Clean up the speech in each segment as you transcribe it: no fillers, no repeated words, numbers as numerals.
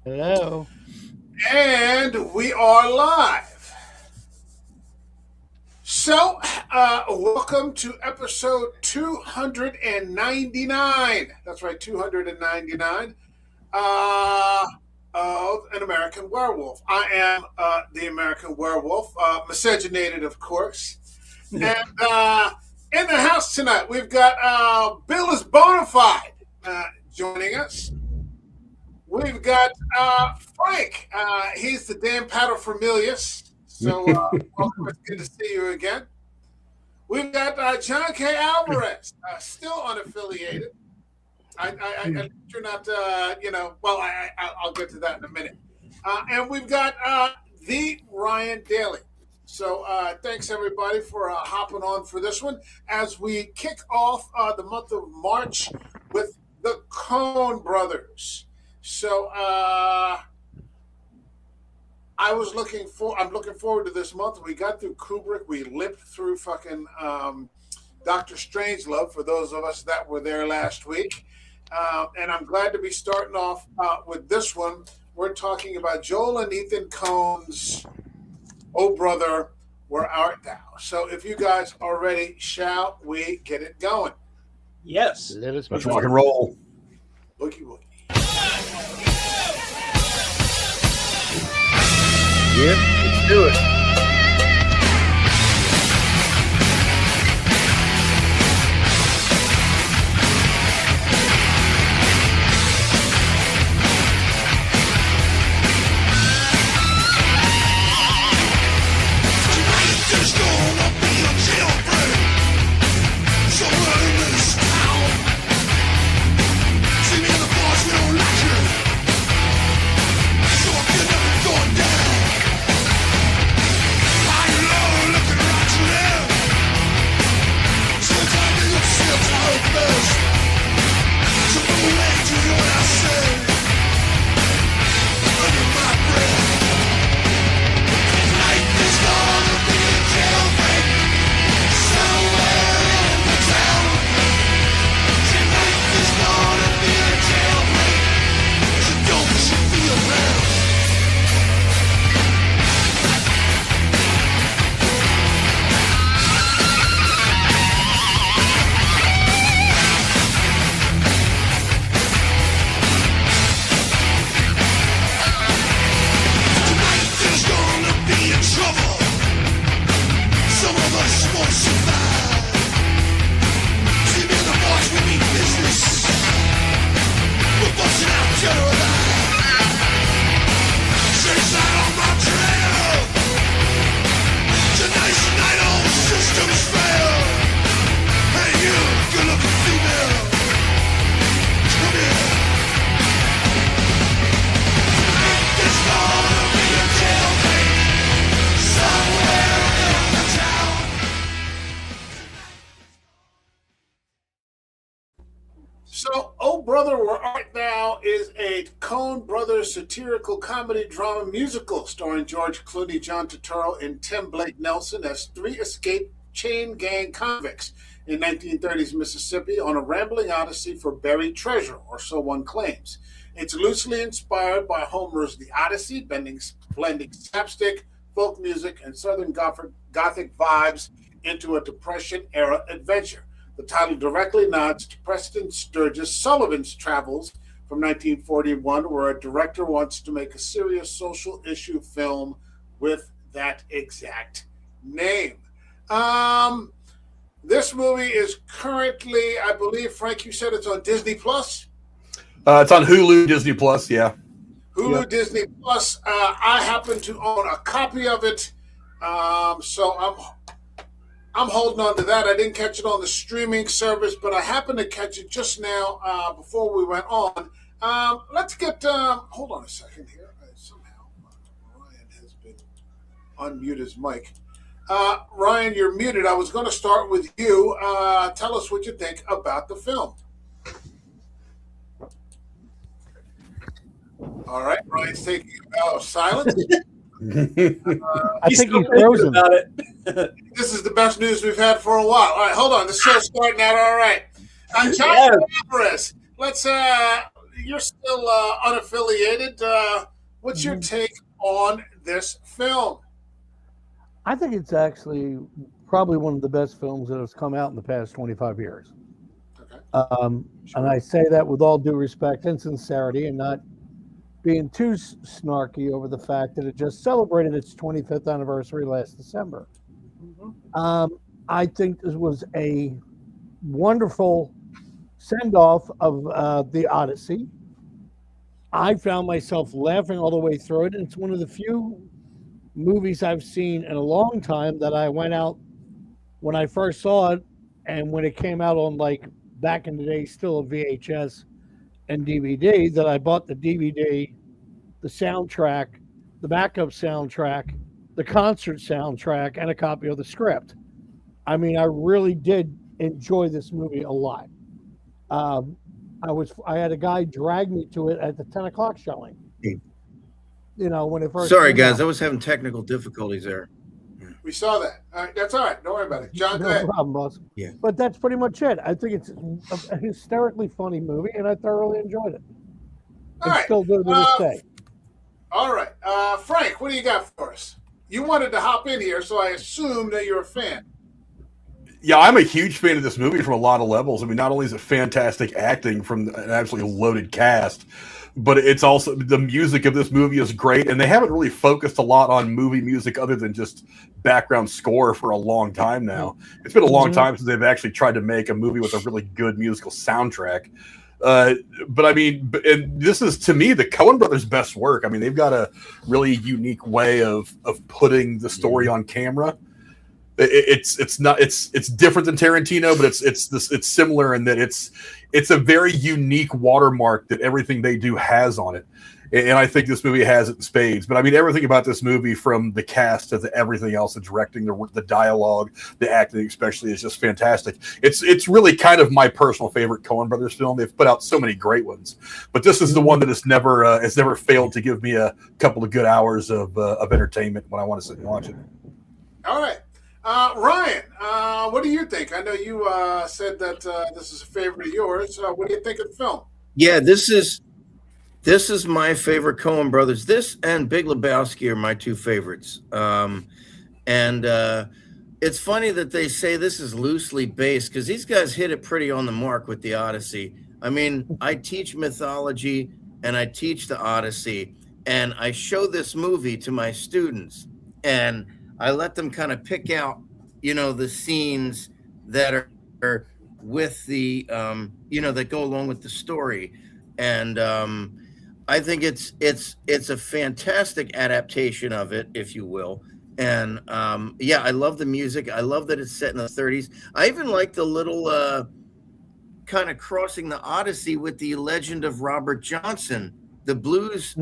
Hello. And we are live. So, welcome to episode 299. That's right, 299 of An American Werewolf. I am the American Werewolf, miscegenated, of course. And in the house tonight, we've got Bill is Bonafide joining us. We've got Frank. He's the damn paterfamilias. So, welcome. It's good to see you again. We've got John K. Alvarez, still unaffiliated. You're not, well, I'll get to that in a minute. And we've got the Ryan Daly. So, thanks everybody for hopping on for this one as we kick off the month of March with the Coen brothers. So I'm looking forward to this month. We got through Kubrick. We limped through fucking Dr. Strangelove for those of us that were there last week. And I'm glad to be starting off with this one. We're talking about Joel and Ethan Coen's Oh Brother, Where Art Thou? So if you guys are ready, shall we get it going? Yes. Let's rock and roll. Boogie woogie. Yeah, let's do it. So, Oh Brother, Where Art Thou is a Coen Brothers satirical comedy drama musical starring George Clooney, John Turturro, and Tim Blake Nelson as three escaped chain gang convicts in 1930s Mississippi on a rambling odyssey for buried treasure, or so one claims. It's loosely inspired by Homer's The Odyssey, blending slapstick, folk music, and Southern Gothic vibes into a Depression-era adventure. The title directly nods to Preston Sturges' Sullivan's travels from 1941, where a director wants to make a serious social issue film with that exact name. This movie is currently, I believe, Frank, you said it's on Disney Plus? It's on Hulu, Disney Plus, yeah. Hulu, Yep. Disney Plus. I happen to own a copy of it, so I'm holding on to that. I didn't catch it on the streaming service, but I happened to catch it just now before we went on. Let's get, hold on a second here. Somehow Ryan has been unmute his mic. Ryan, you're muted. I was going to start with you. Tell us what you think about the film. All right, Ryan's taking a bow of silence. I think he's frozen. About it. This is the best news we've had for a while. All right, hold on. The show's starting out all right. John Alvarez, let's you're still unaffiliated. What's your take on this film? I think it's actually probably one of the best films that has come out in the past 25 years. Okay. And I say that with all due respect and sincerity, and not being too snarky over the fact that it just celebrated its 25th anniversary last December. I think this was a wonderful send-off of the Odyssey. I found myself laughing all the way through it. And it's one of the few movies I've seen in a long time that I went out when I first saw it, and when it came out on, like, back in the day, still a VHS and DVD, that I bought the DVD, the soundtrack, the backup soundtrack, the concert soundtrack, and a copy of the script. I mean, I really did enjoy this movie a lot. I had a guy drag me to it at the 10 o'clock showing. You know, when it first. Sorry, guys, I was having technical difficulties there. We saw that. All right, that's all right. Don't worry about it. John, go ahead. No problem, boss. Yeah. But that's pretty much it. I think it's a hysterically funny movie, and I thoroughly enjoyed it. All right. Still do to this day. All right. Frank, what do you got for us? You wanted to hop in here, so I assume that you're a fan. Yeah, I'm a huge fan of this movie from a lot of levels. I mean, not only is it fantastic acting from an absolutely loaded cast, but it's also the music of this movie is great. And they haven't really focused a lot on movie music other than just background score for a long time now. It's been a long time since they've actually tried to make a movie with a really good musical soundtrack. But I mean, and this is, to me, the Coen brothers' best work. I mean, they've got a really unique way of putting the story on camera. It's different than Tarantino, but it's similar in that it's a very unique watermark that everything they do has on it. And I think this movie has it in spades. But I mean, everything about this movie, from the cast to everything else, the directing, the dialogue, the acting especially, is just fantastic. It's really kind of my personal favorite Coen brothers film. They've put out so many great ones, but this is the one that has never failed to give me a couple of good hours of entertainment when I want to sit and watch it. All right. Ryan, what do you think? I know you said that this is a favorite of yours. What do you think of the film? Yeah, this is my favorite Coen brothers. This and Big Lebowski are my two favorites. And it's funny that they say this is loosely based, because these guys hit it pretty on the mark with the Odyssey. I mean, I teach mythology and I teach the Odyssey, and I show this movie to my students, and I let them kind of pick out, the scenes that are with the, that go along with the story. And I think it's a fantastic adaptation of it, if you will. And I love the music. I love that it's set in the 30s. I even like the little kind of crossing the Odyssey with the legend of Robert Johnson, the blues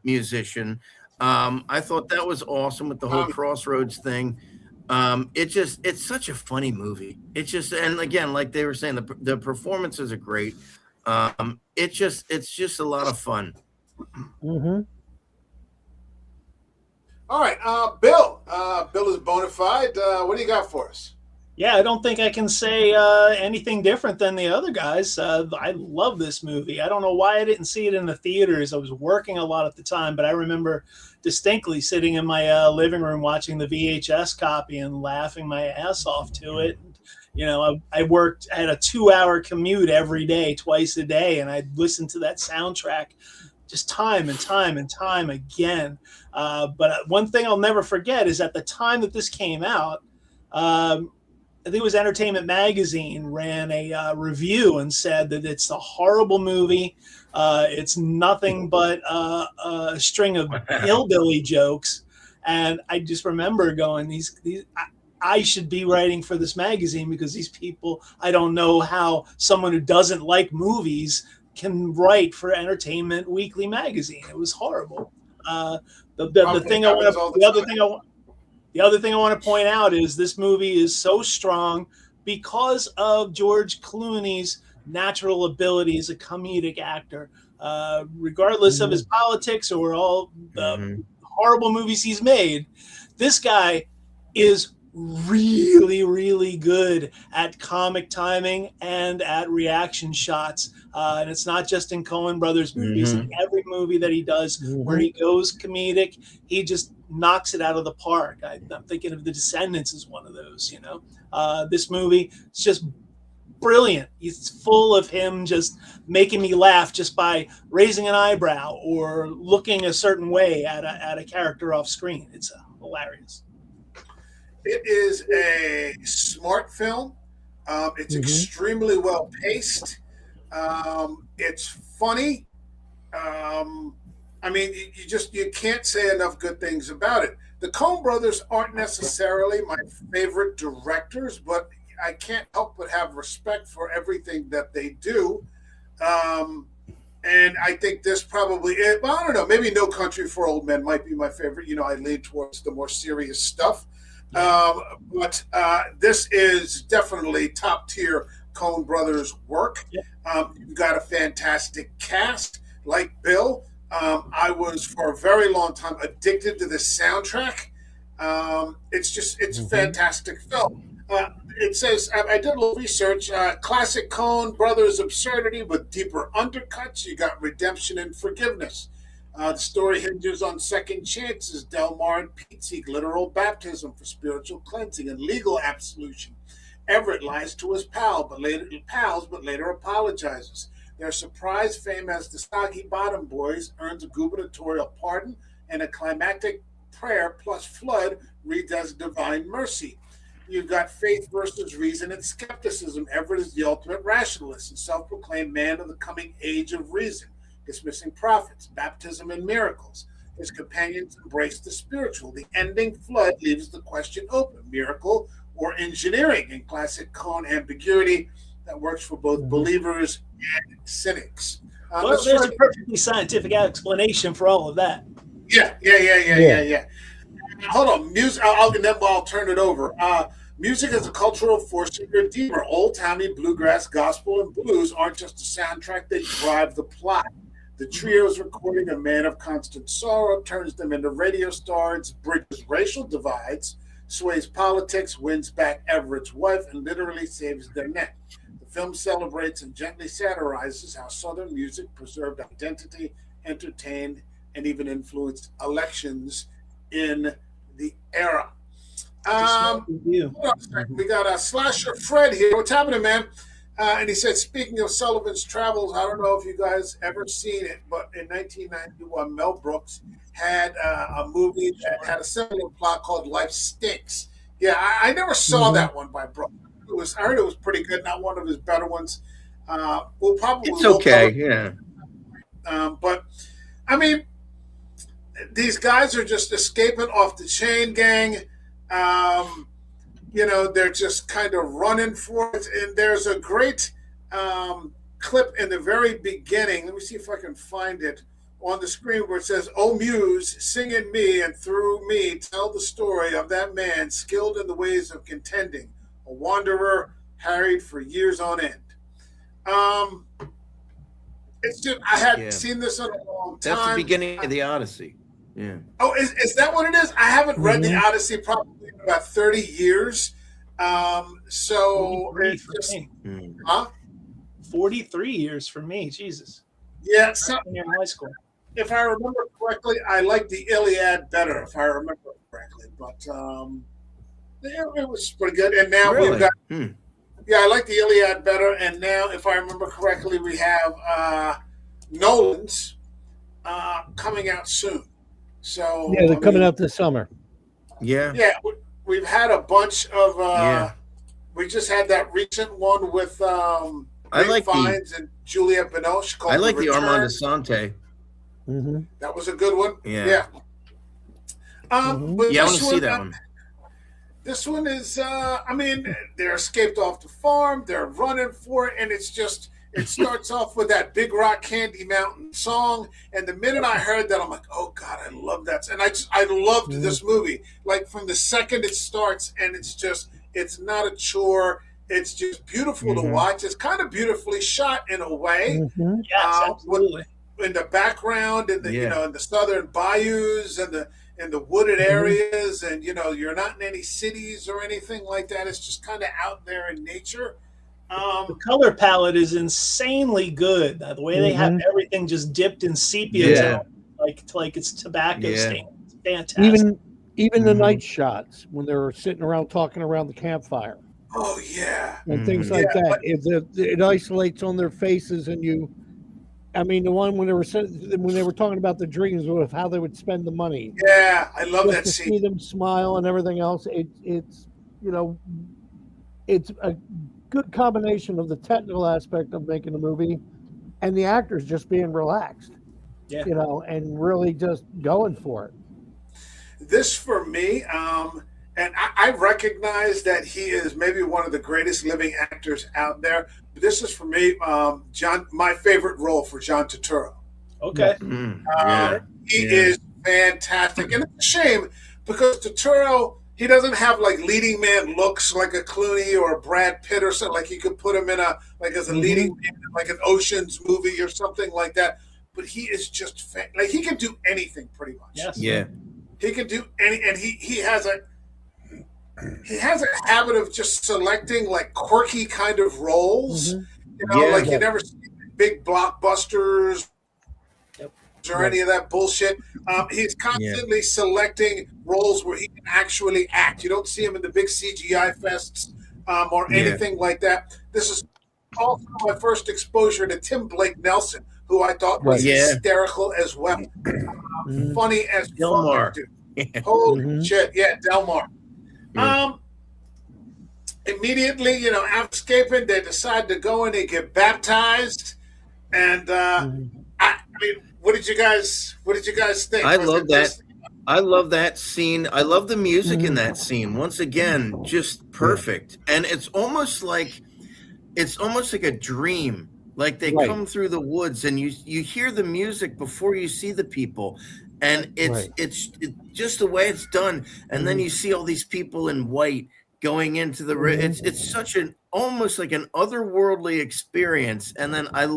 musician. I thought that was awesome with the whole Crossroads thing. It's such a funny movie. And again, like they were saying, the performances are great. It's just a lot of fun. All right, Bill. Bill is bona fide. What do you got for us? Yeah, I don't think I can say anything different than the other guys. I love this movie. I don't know why I didn't see it in the theaters. I was working a lot at the time, but I remember distinctly sitting in my living room watching the VHS copy and laughing my ass off to it. I worked at a 2-hour commute every day, twice a day, and I'd listen to that soundtrack just time and time and time again. But one thing I'll never forget is at the time that this came out, I think it was Entertainment Magazine ran a review and said that it's a horrible movie. It's nothing but a string of hillbilly jokes. And I just remember going, I should be writing for this magazine, because these people, I don't know how someone who doesn't like movies can write for Entertainment Weekly magazine. It was horrible. The other thing I want to point out is this movie is so strong because of George Clooney's natural ability as a comedic actor. Regardless of his politics or all the horrible movies he's made, this guy is really, really good at comic timing and at reaction shots. And it's not just in Coen Brothers movies. In every movie that he does where he goes comedic, he just knocks it out of the park. I'm thinking of The Descendants as one of those, This movie, it's just brilliant. It's full of him just making me laugh just by raising an eyebrow or looking a certain way at a character off screen. It's hilarious. It is a smart film. It's extremely well paced. It's funny. You can't say enough good things about it. The Coen brothers aren't necessarily my favorite directors, but I can't help but have respect for everything that they do. And I think this probably, I don't know, maybe No Country for Old Men might be my favorite. I lean towards the more serious stuff. But this is definitely top tier Coen brothers work. You've got a fantastic cast like Bill. I was for a very long time addicted to the soundtrack. It's a fantastic film. It says, I did a little research, classic Coen brothers absurdity with deeper undercuts. You got redemption and forgiveness. The story hinges on second chances. Delmar and Pete seek literal baptism for spiritual cleansing and legal absolution. Everett lies to his pals, but later apologizes. Their surprise fame as the Soggy Bottom Boys earns a gubernatorial pardon, and a climactic prayer plus flood reads as divine mercy. You've got faith versus reason and skepticism. Everett is the ultimate rationalist and self-proclaimed man of the coming age of reason, dismissing prophets, baptism, and miracles. His companions embrace the spiritual. The ending flood leaves the question open, miracle or engineering, in classic Coen ambiguity that works for both believers and cynics. Well, there's a perfectly scientific explanation for all of that. Yeah. Hold on, music. I'll turn it over. Music is a cultural force and redeemer. Old-timey bluegrass, gospel, and blues aren't just a soundtrack, they drive the plot. The trio's recording A Man of Constant Sorrow turns them into radio stars, bridges racial divides, sways politics, wins back Everett's wife, and literally saves their neck. The film celebrates and gently satirizes how Southern music preserved identity, entertained, and even influenced elections in the era. We got a Slasher Fred here. What's happening, man? And he said, speaking of Sullivan's travels, I don't know if you guys ever seen it, but in 1991, Mel Brooks had a movie that had a similar plot called Life Stinks. Yeah, I never saw that one by Brooks. I heard it was pretty good, not one of his better ones. It's okay, but, I mean, these guys are just escaping off the chain gang. They're just kind of running for it. And there's a great clip in the very beginning. Let me see if I can find it on the screen where it says, "Oh Muse, sing in me and through me, tell the story of that man skilled in the ways of contending, a wanderer harried for years on end." It's just, I hadn't seen this in a long time. That's the beginning of the Odyssey. Yeah. Oh, is that what it is? I haven't read the Odyssey probably in about 30 years. 43 it's just, me. 43 years for me, Jesus. Yeah, so in high school. If I remember correctly, I like the Iliad better, if I remember correctly. But it was pretty good. And now we've got I like the Iliad better. And now, if I remember correctly, we have Nolan's coming out soon. So they're coming out this summer. Yeah. We've had a bunch of. We just had that recent one with Ray Fiennes and Juliette Binoche called I like the Return. Armand Assante. That was a good one. Yeah. I want to see that one. This one is. They're escaped off the farm. They're running for it, and it's just. It starts off with that Big Rock Candy Mountain song, and the minute I heard that, I'm like, "Oh God, I love that!" And I loved this movie. Like from the second it starts, and it's not a chore. It's just beautiful to watch. It's kind of beautifully shot in a way. Yes, absolutely. In the background, in the in the southern bayous, and in the wooded areas, and you're not in any cities or anything like that. It's just kind of out there in nature. The color palette is insanely good. The way they have everything just dipped in sepia tone, like it's tobacco stain. It's fantastic. Even the night shots when they're sitting around talking around the campfire. Oh yeah, and things like that. It isolates on their faces, and the one when they were talking about the dreams of how they would spend the money. Yeah, I love that to scene. See them smile and everything else. It's a good combination of the technical aspect of making a movie, and the actors just being relaxed. Yeah. And really just going for it. This for me, and I recognize that he is maybe one of the greatest living actors out there. This is for me, my favorite role for John Turturro. Okay. He is fantastic. And it's a shame because Turturro, he doesn't have like leading man looks like a Clooney or a Brad Pitt or something. Like you could put him in as a leading man in like an Ocean's movie or something like that. But he is just he can do anything pretty much. Yes. Yeah. He can do any, and he has a habit of just selecting like quirky kind of roles. You never see big blockbusters or any of that bullshit. He's constantly selecting roles where he can actually act. You don't see him in the big CGI fests or anything like that. This is also my first exposure to Tim Blake Nelson, who I thought was hysterical as well. Funny as Delmar. Fuck, holy shit. Yeah, Delmar. Immediately, after escaping, they decide to go in and get baptized. And what did you guys think? I love that. I love that scene. I love the music in that scene. Once again, just perfect. And it's almost like a dream. Like they come through the woods and you hear the music before you see the people. And it's just the way it's done. And then you see all these people in white going into the it's such an almost like an otherworldly experience. And then I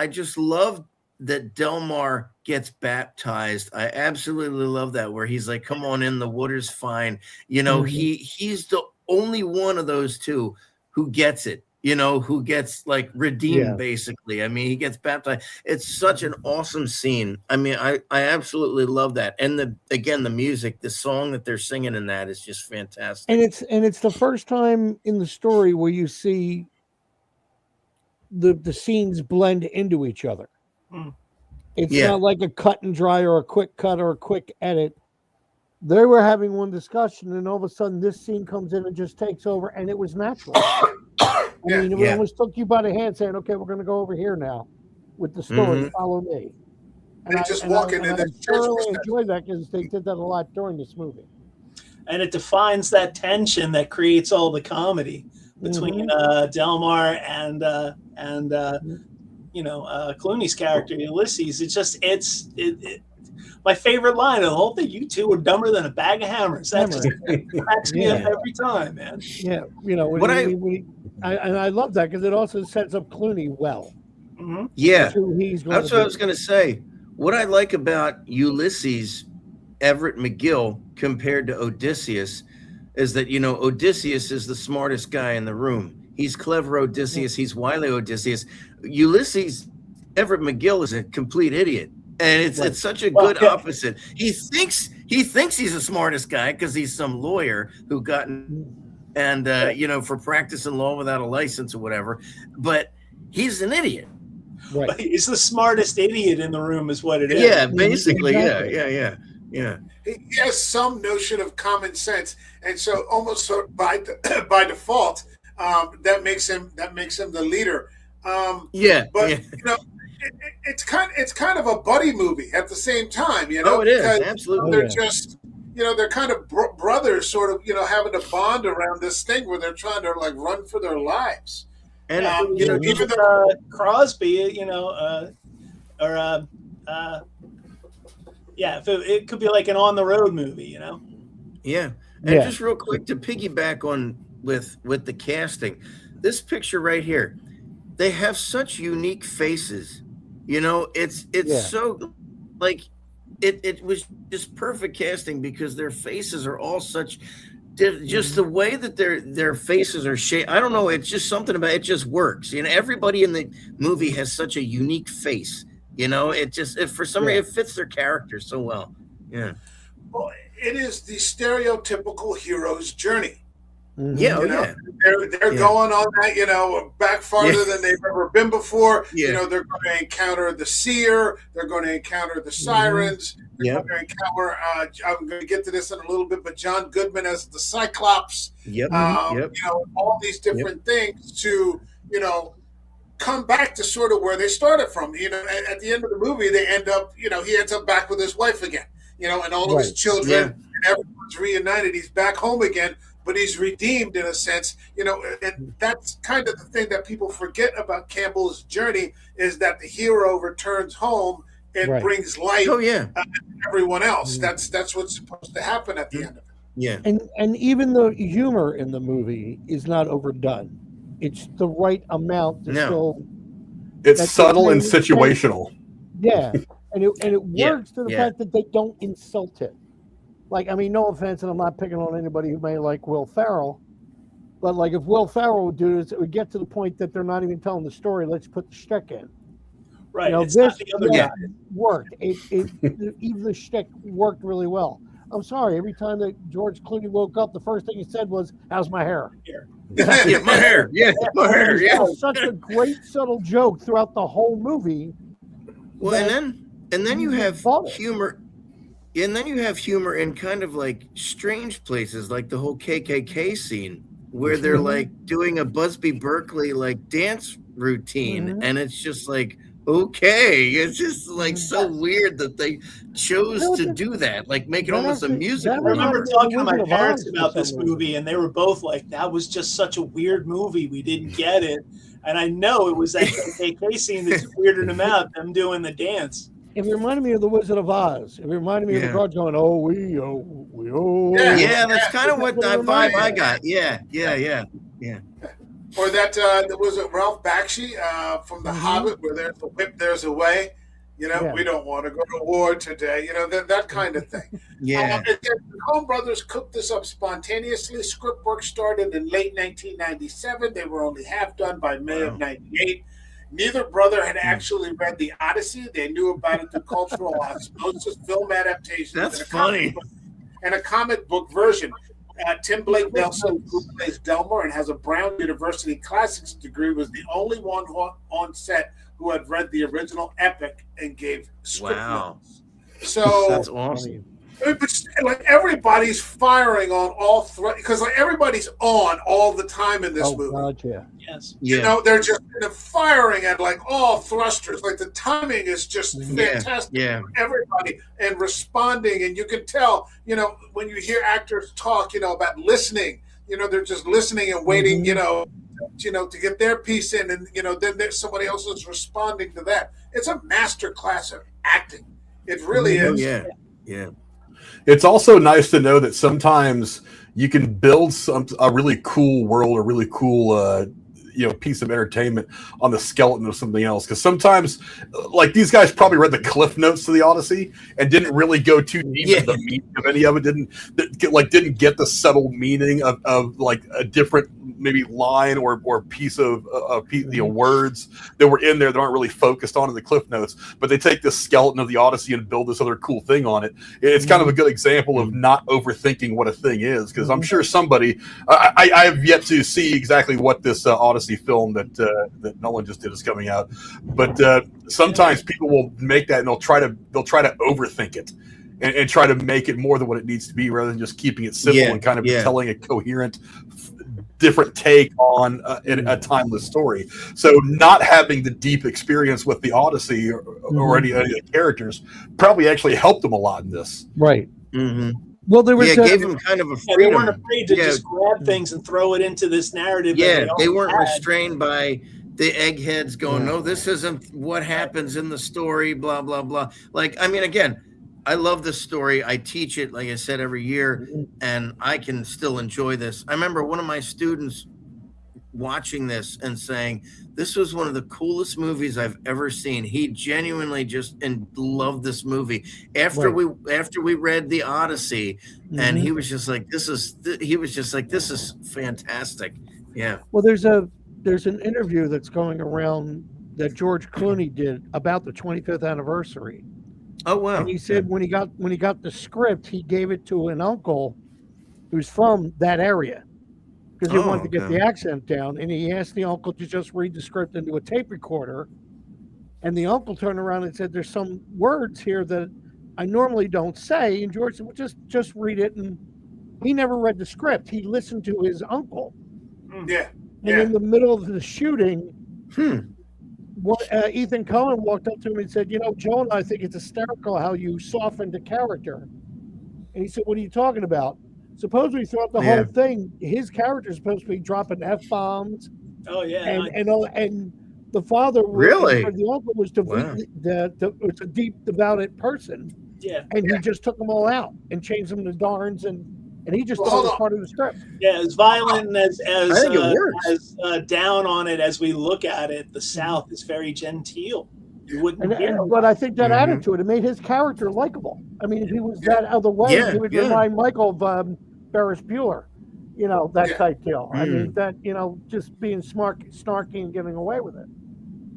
just love that Delmar gets baptized. I absolutely love that, where he's like, come on in, the water's fine. He's the only one of those two who gets it. Who gets like redeemed, basically. I mean, he gets baptized. It's such an awesome scene. I mean, I absolutely love that. And the music, the song that they're singing in that is just fantastic. And it's the first time in the story where you see the scenes blend into each other. It's not like a cut and dry or a quick cut or a quick edit. They were having one discussion, and all of a sudden this scene comes in and just takes over, and it was natural. It almost took you by the hand saying, okay, we're going to go over here now with the story. Follow me. And just walking in the church. I really enjoyed that because they did that a lot during this movie. And it defines that tension that creates all the comedy between Delmar and Clooney's character, Ulysses. It's my favorite line of the whole thing. You two are dumber than a bag of hammers. That just cracks me up every time, man. Yeah, I love that because it also sets up Clooney well. Yeah, that's what I was going to say. What I like about Ulysses Everett McGill compared to Odysseus is that Odysseus is the smartest guy in the room. He's clever Odysseus. He's wily Odysseus. Ulysses Everett McGill is a complete idiot. And it's such a good opposite. He thinks he's the smartest guy because he's some lawyer who got for practicing law without a license or whatever. But he's an idiot. Right. He's the smartest idiot in the room, is what it is. Yeah, basically. Exactly. Yeah. He has some notion of common sense, and so almost by default, that makes him the leader. It's kind of a buddy movie at the same time, Oh, it is, absolutely. They're just, they're kind of brothers, sort of, having to bond around this thing where they're trying to like run for their lives. And even Crosby, it could be like an on the road movie, Yeah, and just real quick to piggyback on with the casting, this picture right here, they have such unique faces. It's so like it was just perfect casting because their faces are all such. Just the way that their faces are shaped, I don't know. It's just something about it. Just works. Everybody in the movie has such a unique face. For some reason it fits their character so well. Yeah. Well, it is the stereotypical hero's journey. Yeah, they're going on that, back farther than they've ever been before. Yeah. They're going to encounter the seer. They're going to encounter the sirens. They're going to encounter. I'm going to get to this in a little bit, but John Goodman as the Cyclops. All these different things to come back to sort of where they started from. At the end of the movie, they end up. He ends up back with his wife again. And all of his children. And everyone's reunited. He's back home again. But he's redeemed in a sense, and that's kind of the thing that people forget about Campbell's journey is that the hero returns home and brings light to everyone else. That's what's supposed to happen at the end of it. Yeah. And even the humor in the movie is not overdone. It's the right amount to still. It's subtle and situational. Yeah, and it works to the fact that they don't insult it. No offense, and I'm not picking on anybody who may like Will Ferrell, but if Will Ferrell would do this, it would get to the point that they're not even telling the story. Let's put the shtick in. Right. This worked. Even the shtick worked really well. I'm sorry. Every time that George Clooney woke up, the first thing he said was, "How's my hair?" My hair. Yeah, my hair. Yeah. Such a great subtle joke throughout the whole movie. Well, and then you have humor. And then you have humor in kind of strange places, like the whole KKK scene where they're doing a Busby Berkeley dance routine. And it's just okay. It's just so weird that they chose to do that, make it almost a musical. I remember talking to my parents about this movie, and they were both like, that was just such a weird movie. We didn't get it. And I know it was that KKK scene that's weirded them out, them doing the dance. It reminded me of The Wizard of Oz. It reminded me of the crowd going, "Oh, we oh." Yeah, that's kind of what that vibe I got. Yeah. Or that was it Ralph Bakshi from The Hobbit, where there's a whip, there's a way. We don't want to go to war today. That kind of thing. Yeah. The Coen brothers cooked this up spontaneously. Script work started in late 1997. They were only half done by May of '98. Neither brother had actually read the Odyssey. They knew about it through cultural osmosis, film adaptations. That's funny. And a comic book version. Tim Blake Nelson, who plays Delmore and has a Brown University Classics degree, was the only one on set who had read the original epic and gave script notes. So that's awesome. But everybody's firing on all because everybody's on all the time in this movie. God, yeah. Yes. They're just firing at all thrusters. The timing is just fantastic for everybody and responding. And you can tell, when you hear actors talk, about listening, they're just listening and waiting, to get their piece in, and then there's somebody else is responding to that. It's a master class of acting. It really is. Yeah. It's also nice to know that sometimes you can build a really cool world, a really cool piece of entertainment on the skeleton of something else. Because sometimes, these guys probably read the cliff notes to the Odyssey and didn't really go too deep into the meaning of any of it. Didn't get the subtle meaning of a different maybe line or piece of words that were in there that aren't really focused on in the cliff notes. But they take this skeleton of the Odyssey and build this other cool thing on it. It's kind of a good example of not overthinking what a thing is. Because I'm sure somebody, I have yet to see exactly what this Odyssey film that Nolan just did is coming out, but sometimes people will make that and they'll try to overthink it and try to make it more than what it needs to be, rather than just keeping it simple and kind of telling a coherent, different take on a timeless story. So not having the deep experience with the Odyssey or any of the characters probably actually helped them a lot in this. Right. Mm-hmm. Well, there was gave them kind of a freedom. They weren't afraid to just grab things and throw it into this narrative. Yeah, they weren't restrained by the eggheads going, no, this isn't what happens in the story, blah, blah, blah. Again, I love this story. I teach it, like I said, every year, and I can still enjoy this. I remember one of my students watching this and saying, this was one of the coolest movies I've ever seen. He genuinely just loved this movie after we read the Odyssey, and he was just like, this is fantastic. Yeah. Well, there's an interview that's going around that George Clooney did about the 25th anniversary. Oh wow! And he said when he got the script, he gave it to an uncle who's from that area because he wanted to get the accent down. And he asked the uncle to just read the script into a tape recorder. And the uncle turned around and said, "There's some words here that I normally don't say." And George said, "Well, just read it." And he never read the script. He listened to his uncle. Yeah. And in the middle of the shooting, Ethan Coen walked up to him and said, Joel and I think it's hysterical how you softened the character. And he said, what are you talking about? Supposedly throughout the whole thing, his character is supposed to be dropping F-bombs. Oh, yeah. And the father, really? The uncle was a deep, devout person. Yeah. And he just took them all out and changed them to darns and he just thought it was part of the script. Yeah, as violent as down on it as we look at it, the South is very genteel. You wouldn't but I think that added to it. It made his character likable. I mean, if he was that other way, he would remind Michael of Ferris Bueller, that type deal. I mean, that, just being snarky and getting away with it.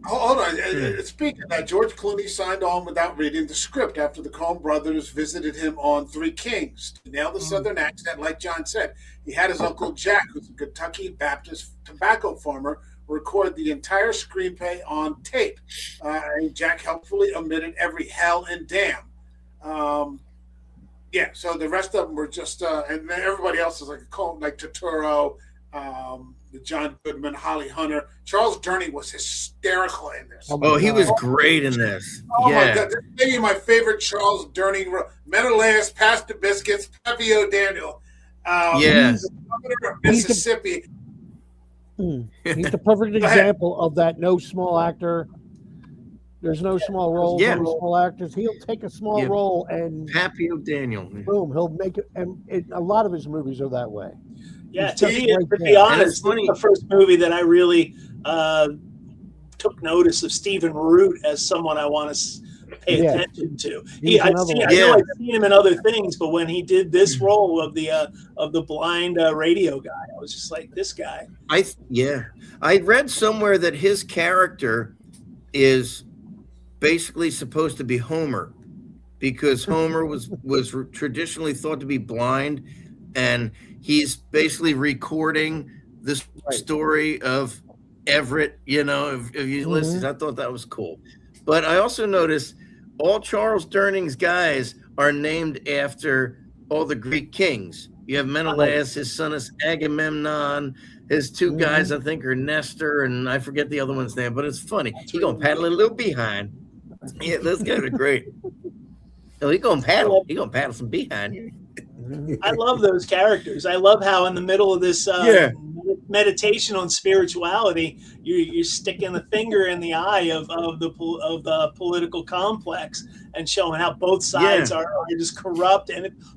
Hold on. Speaking of that, George Clooney signed on without reading the script after the Coen brothers visited him on Three Kings. To nail the Southern accent, like John said, he had his Uncle Jack, who's a Kentucky Baptist tobacco farmer, record the entire screenplay on tape. And Jack helpfully omitted every hell and damn. So the rest of them were just, and everybody else is like Turturro, the John Goodman, Holly Hunter. Charles Durning was hysterical in this. Oh, he was great in this. Oh my God, this may be my favorite Charles Durning role. Menelaus, Pastor Biscuits, Pepe O'Daniel. He's the governor of Mississippi. He's the perfect example of that. No small actor. There's no small roles. No small actors. He'll take a small role and Pepe O'Daniel. Boom, he'll make it. And a lot of his movies are that way. Yeah, to be honest, it's the first movie that I really took notice of Stephen Root as someone I want to pay attention to. I know I've seen him in other things, but when he did this role of the blind radio guy, I was just like, this guy. I read somewhere that his character is basically supposed to be Homer, because Homer was traditionally thought to be blind, and he's basically recording this story of Everett, of Ulysses. I thought that was cool. But I also noticed all Charles Durning's guys are named after all the Greek kings. You have Menelaus, his son is Agamemnon. His two guys, I think, are Nestor, and I forget the other one's name, but it's funny. He gonna paddle a little behind. Yeah, those guys are great. So he gonna paddle some behind. I love those characters. I love how in the middle of this meditation on spirituality, you're sticking the finger in the eye of the political complex and showing how both sides are just corrupt,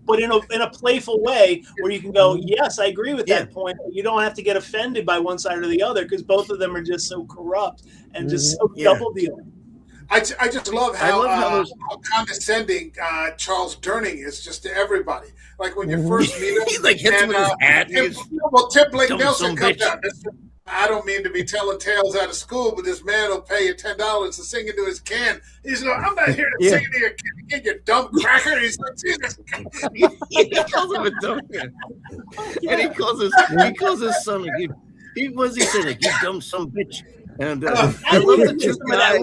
but in a playful way where you can go, yes, I agree with that point. You don't have to get offended by one side or the other because both of them are just so corrupt and just so double dealing. I just love how condescending Charles Durning is just to everybody. Like when you first meet him, he hits him with his hat. Tim Blake Nelson comes out. I don't mean to be telling tales out of school, but this man will pay you $10 to sing into his can. He's like, I'm not here to sing into your can, you dumb cracker. He's like, Jesus. He calls him a dumb guy. And he calls his son like, he said, like, you dumb son bitch. And I love the two guys.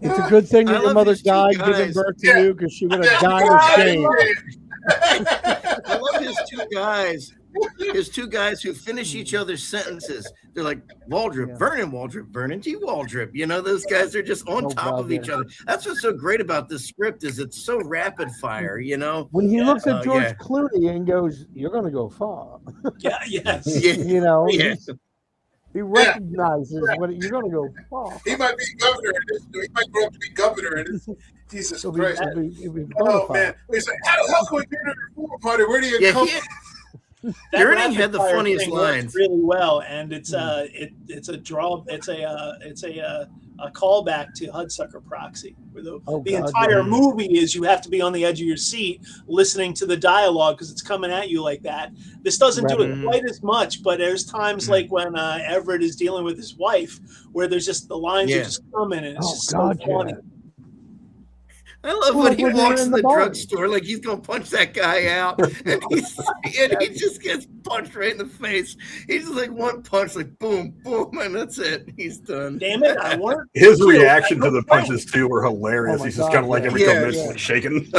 It's a good thing that your mother died giving birth to you, because she would have died of shame. I love his two guys who finish each other's sentences. They're like, Waldrop, Vernon T. Waldrop. Those guys are just on top of each other. That's what's so great about this script, is it's so rapid fire, When he looks at George Clooney and goes, you're going to go far. He recognizes what you're going to go far. He might be governor. He might grow up to be governor. And Jesus Christ. He'll be oh, man. He's like, how the hell can we get to the reform party? Where do you come from? Durning had the rapid fire funniest thing works lines. really well, and it's a callback to Hudsucker Proxy, where the entire movie is you have to be on the edge of your seat listening to the dialogue because it's coming at you like that. This doesn't do it quite as much, but there's times like when Everett is dealing with his wife where there's just the lines are just coming and it's just so funny. I love when he walks in the drugstore like he's gonna punch that guy out, and he just gets punched right in the face. He's just like one punch, like boom, boom, and that's it. He's done. Damn it! I want his reaction to the punches too were hilarious. He's just kind of like every couple minutes like shaking.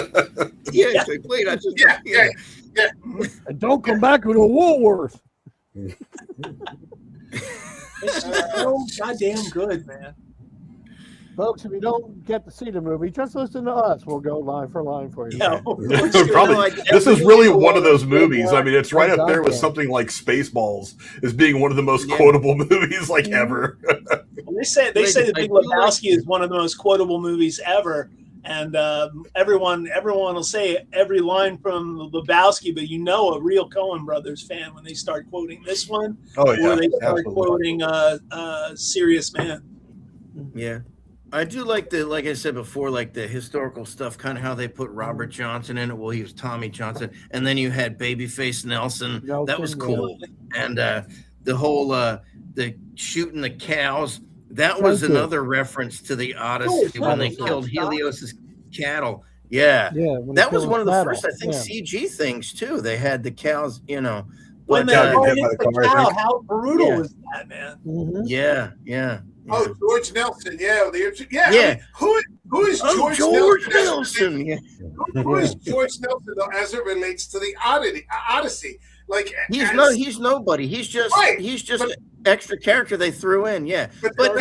He's like, wait, I just And don't come back with a Woolworth. It's so goddamn good, man. Folks, if you don't get to see the movie, just listen to us. We'll go line for line for you. Yeah. Probably. This is really one of those movies. I mean, it's right up there with something like Spaceballs as being one of the most quotable movies like ever. They say The Big Lebowski is one of the most quotable movies ever, and everyone will say every line from Lebowski, but a real Coen Brothers fan when they start quoting this one, or they start quoting Serious Man. Yeah. I do like like I said before, like the historical stuff, kind of how they put Robert Johnson in it. Well, he was Tommy Johnson. And then you had Babyface Nelson. That was cool. And the whole, the shooting the cows, that was another reference to the Odyssey when they killed Helios's cattle. Yeah. That was one of the first, I think, CG things, too. They had the cows, When they hit the cow, how brutal was that, man? Yeah. Oh, George Nelson. I mean, who is George Nelson? Who is George Nelson though, as it relates to the Odyssey? Like he's nobody. He's just an extra character they threw in. Yeah, but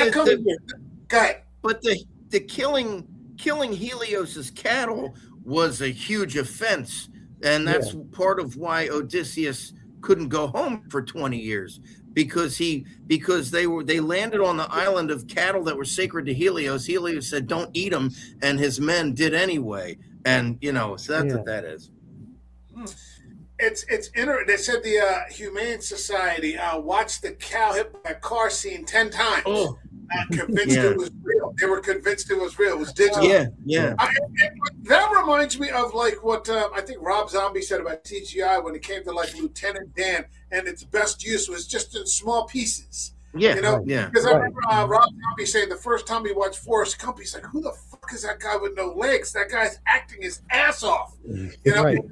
the killing Helios's cattle was a huge offense, and that's part of why Odysseus couldn't go home for 20 years. Because they landed on the island of cattle that were sacred to Helios. Helios said, "Don't eat them," and his men did anyway. And so that's what that is. It's interesting. They said the Humane Society watched the cow hit by a car scene 10 times. Convinced it was real. They were convinced it was real. It was digital. Yeah. That reminds me of like what I think Rob Zombie said about CGI when it came to like Lieutenant Dan, and its best use was just in small pieces. Because I remember Rob Zombie saying the first time he watched Forrest Gump, he's like, "Who the fuck is that guy with no legs? That guy's acting his ass off." Not knowing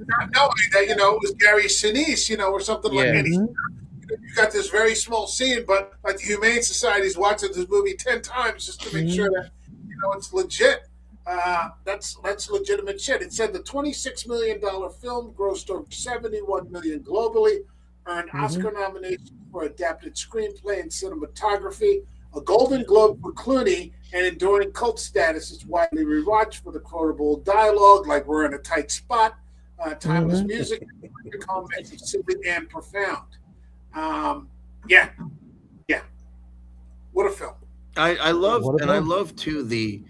that it was Gary Sinise, or something like that. You got this very small scene, but like the Humane Society's watching this movie 10 times just to make sure that it's legit. That's legitimate shit. It said the $26 million film grossed over $71 million globally, earned Oscar nominations for adapted screenplay and cinematography, a Golden Globe for Clooney, and enduring cult status. It's widely rewatched for the quotable dialogue, like "We're in a tight spot," timeless music, comments of silly and profound. What a film. I love too the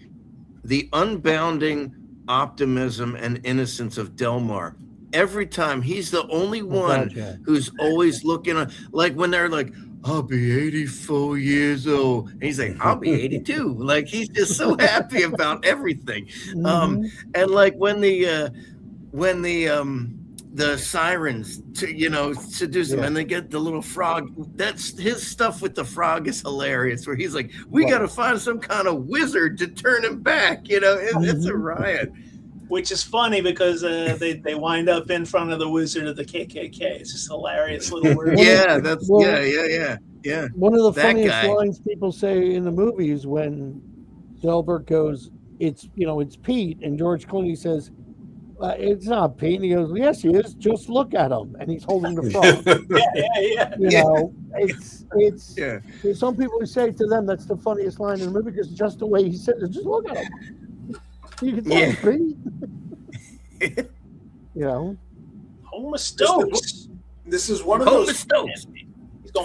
unbounding optimism and innocence of Delmar. Every time he's the only one who's always looking like when they're like, "I'll be 84 years old," and he's like, "I'll be 82." Like he's just so happy about everything. And like when the Sirens seduce him and they get the little frog. That's his stuff with the frog is hilarious, where he's like, "We got to find some kind of wizard to turn him back." It's a riot. Which is funny because they wind up in front of the wizard of the KKK. It's just hilarious little word. Yeah. One of the funniest lines people say in the movie is when Delbert goes, "It's Pete," and George Clooney says, "It's not Pete." And he goes, "Yes, he is. Just look at him." And he's holding the frog. It's there's some people who say to them that's the funniest line in the movie because just the way he said it. Just look at him. You can tell it's Pete. Homer Stokes. This is one of those. Stokes.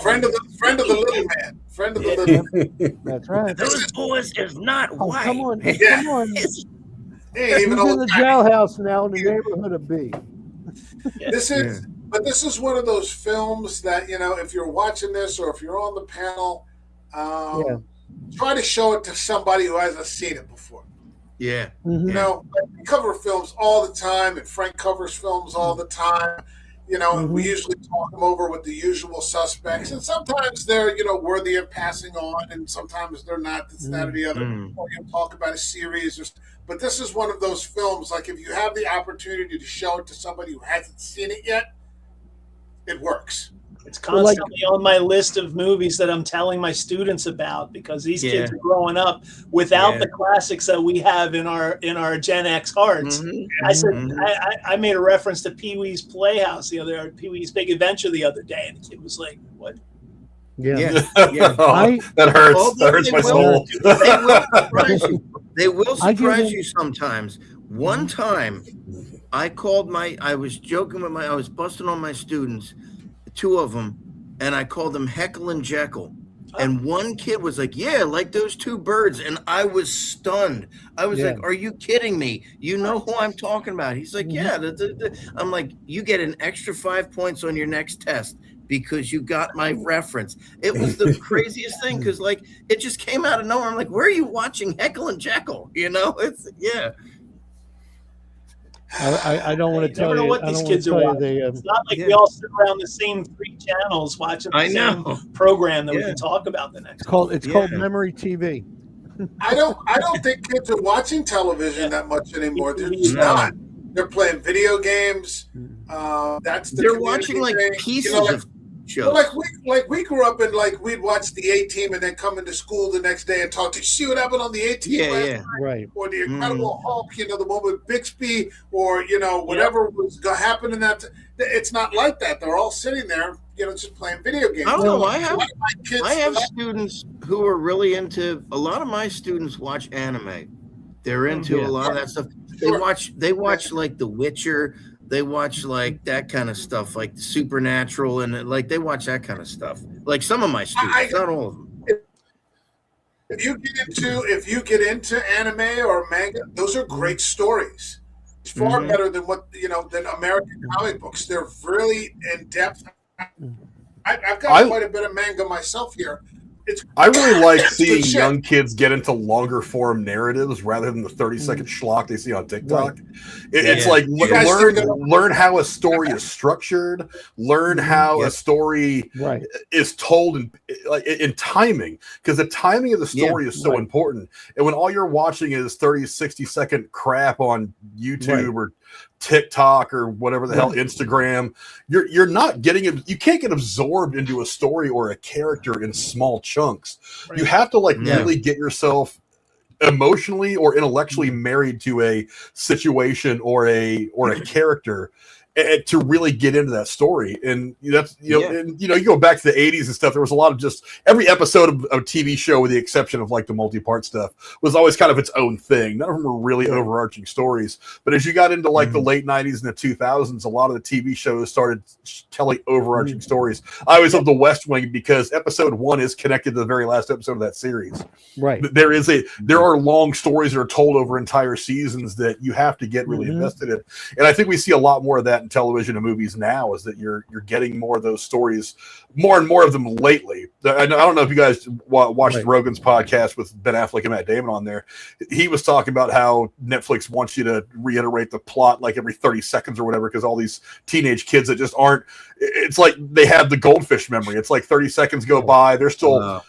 Friend of the little man. Friend of the little man. That's right. Those boys is not white. Come on. He's He's in the jailhouse now in the neighborhood of B. This is But this is one of those films that, if you're watching this or if you're on the panel, try to show it to somebody who hasn't seen it before. Yeah. We cover films all the time, and Frank covers films all the time. And we usually talk them over with the usual suspects, and sometimes they're, worthy of passing on, and sometimes they're not. This, that, or the other. Or you talk about a series, but this is one of those films. Like, if you have the opportunity to show it to somebody who hasn't seen it yet, it works. It's constantly on my list of movies that I'm telling my students about, because these kids are growing up without the classics that we have in our Gen X hearts. I said I made a reference to Pee-wee's Playhouse Pee-wee's Big Adventure the other day, and the kid was like, "What?" That hurts. That hurts my soul. They will surprise you sometimes. One time, I was joking with I was busting on my students, 2 of them, and I called them Heckle and Jekyll. And one kid was like, "Yeah, like those 2 birds." And I was stunned. I was like, "Are you kidding me? You know who I'm talking about?" He's like, "Yeah." I'm like, "You get an extra 5 points on your next test because you got my reference." It was the craziest thing, because it just came out of nowhere. I'm like, "Where are you watching Heckle and Jekyll?" It's I don't want to tell you. I don't know what these kids are watching. It's not like we all sit around the same 3 channels watching the same program that we can talk about the next. It's called memory TV. I don't think kids are watching television that much anymore. They're just not. They're playing video games. They're watching pieces of shows. Well, we grew up and we'd watch the A-Team and then come into school the next day and talk. Did you see what happened on the A-Team last night? Right. Or the Incredible Hulk, the one with Bixby, or whatever was happening in that. It's not like that. They're all sitting there, just playing video games. I don't know. I have students who are really into. A lot of my students watch anime. They're into a lot of that stuff. They watch like The Witcher. They watch that kind of stuff, like Supernatural, and they watch that kind of stuff. Like some of my students, not all of them. If you get into anime or manga, those are great stories. It's far better than than American comic books. They're really in depth. I've got quite a bit of manga myself here. I really like seeing young kids get into longer form narratives rather than the 30-second schlock they see on TikTok. It's like learn how a story is structured, learn how a story is told in timing, because the timing of the story is so important. And when all you're watching is 30, 60-second crap on YouTube or TikTok or whatever the hell, Instagram, you're not getting it. You can't get absorbed into a story or a character in small chunks. You have to really get yourself emotionally or intellectually married to a situation or a character to really get into that story. And that's and you go back to the 80s and stuff, there was a lot of just every episode of a TV show, with the exception of the multi-part stuff, was always kind of its own thing. None of them were really overarching stories. But as you got into the late 90s and the 2000s, a lot of the TV shows started telling overarching stories. I always love The West Wing because episode 1 is connected to the very last episode of that series. Right. There are long stories that are told over entire seasons that you have to get really invested in. And I think we see a lot more of that in television and movies now, is that you're getting more of those stories, more and more of them lately. I don't know if you guys watched Rogan's podcast with Ben Affleck and Matt Damon on there. He was talking about how Netflix wants you to reiterate the plot every 30 seconds or whatever, because all these teenage kids that just aren't, it's like they have the goldfish memory. It's 30 seconds go by, they're still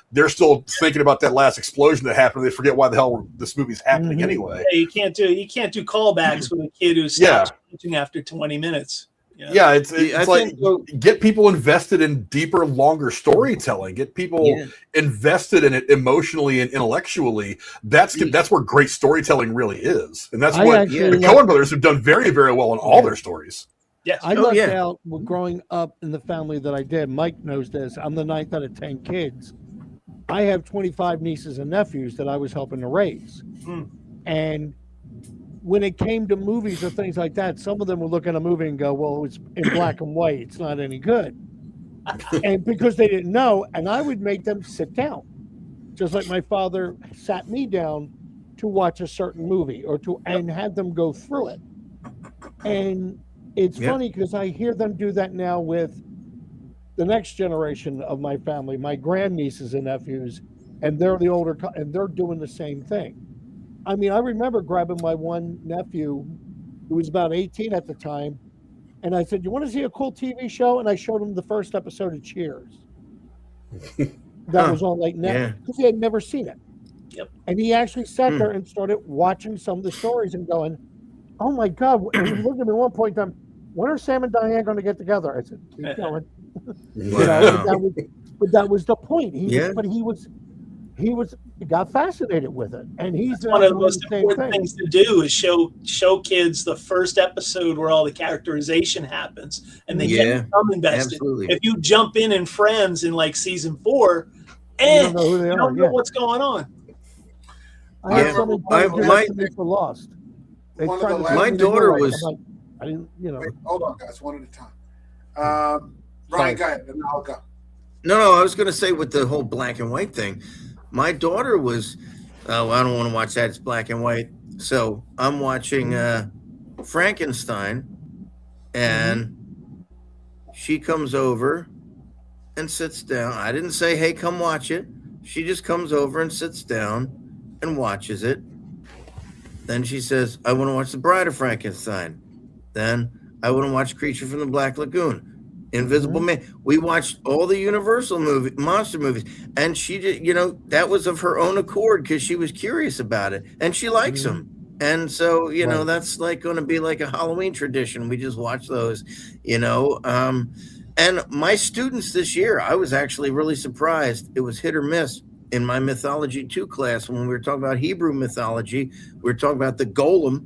thinking about that last explosion that happened. They forget why the hell this movie's happening anyway. Yeah, you can't do callbacks with a kid who stops watching after 20 minutes. It's get people invested in deeper, longer storytelling. Get people invested in it emotionally and intellectually. That's where great storytelling really is, and that's what the Coen brothers have done very, very well in all their stories. Yes. I lucked out growing up in the family that I did. Mike knows this. I'm the 9th out of 10 kids. I have 25 nieces and nephews that I was helping to raise, and when it came to movies or things like that, some of them would look at a movie and go, "Well, it's in black and white. It's not any good." And because they didn't know, and I would make them sit down, just like my father sat me down to watch a certain movie and have them go through it. And it's Yep. funny because I hear them do that now with the next generation of my family, my grandnieces and nephews, and they're the older, and they're doing the same thing. I mean, I remember grabbing my one nephew, who was about 18 at the time, and I said, "You want to see a cool TV show?" And I showed him the first episode of Cheers. That was on like Netflix because he had never seen it. Yep. And he actually sat there and started watching some of the stories and going, "Oh my God!" And he looked at me at one point in time. When are Sam and Diane going to get together? I said, "Keep going." Wow. But that was the point. He got fascinated with it, and he's One of the most same important thing. things to do is show kids the first episode where all the characterization happens, and they get become invested. Absolutely. If you jump in Friends in like season 4, You don't know who they you are. don't know what's going on. I had somebody do that to me for Lost. They One of tried the to last- tell My me to do daughter it. was- I'm like, I didn't, Wait, hold on, guys, one at a time. Brian, go ahead, and I'll go. No, I was going to say with the whole black and white thing, my daughter was, oh, I don't want to watch that. It's black and white. So I'm watching Frankenstein, and she comes over and sits down. I didn't say, "Hey, come watch it." She just comes over and sits down and watches it. Then she says, "I want to watch The Bride of Frankenstein." Then I want to watch Creature from the Black Lagoon, Invisible Man. We watched all the Universal monster movies, and she did, that was of her own accord because she was curious about it, and she likes them. And so, that's like going to be like a Halloween tradition. We just watch those, and my students this year, I was actually really surprised. It was hit or miss. In my Mythology 2 class, when we were talking about Hebrew mythology, we were talking about the golem,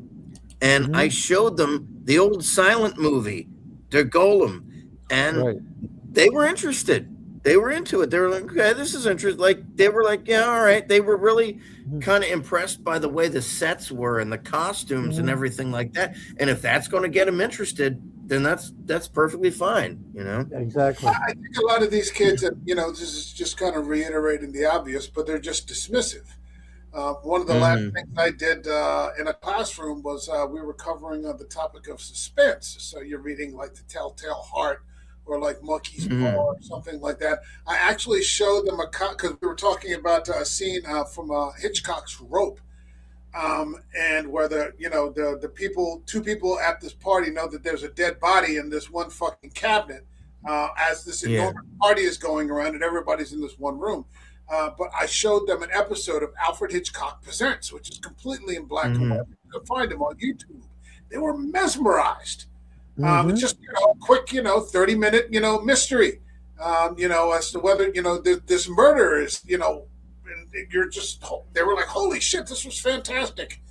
and I showed them the old silent movie, the golem, and they were interested. They were into it. They were like, "Okay, this is interesting." Like, they were like, "Yeah, all right." They were really kind of impressed by the way the sets were and the costumes and everything like that. And if that's going to get them interested, then that's perfectly fine, Exactly. I think a lot of these kids, and this is just kind of reiterating the obvious, but they're just dismissive. One of the last things I did in a classroom was we were covering the topic of suspense. So you're reading like The Telltale Heart or like Monkey's Paw or something like that. I actually showed them because we were talking about a scene from Hitchcock's Rope. And where the people, two people at this party know that there's a dead body in this one fucking cabinet as this enormous party is going around and everybody's in this one room. But I showed them an episode of Alfred Hitchcock Presents, which is completely in black and white. You can find them on YouTube. They were mesmerized. It's just quick 30-minute mystery as to whether this murder is and they were like, "Holy shit, this was fantastic."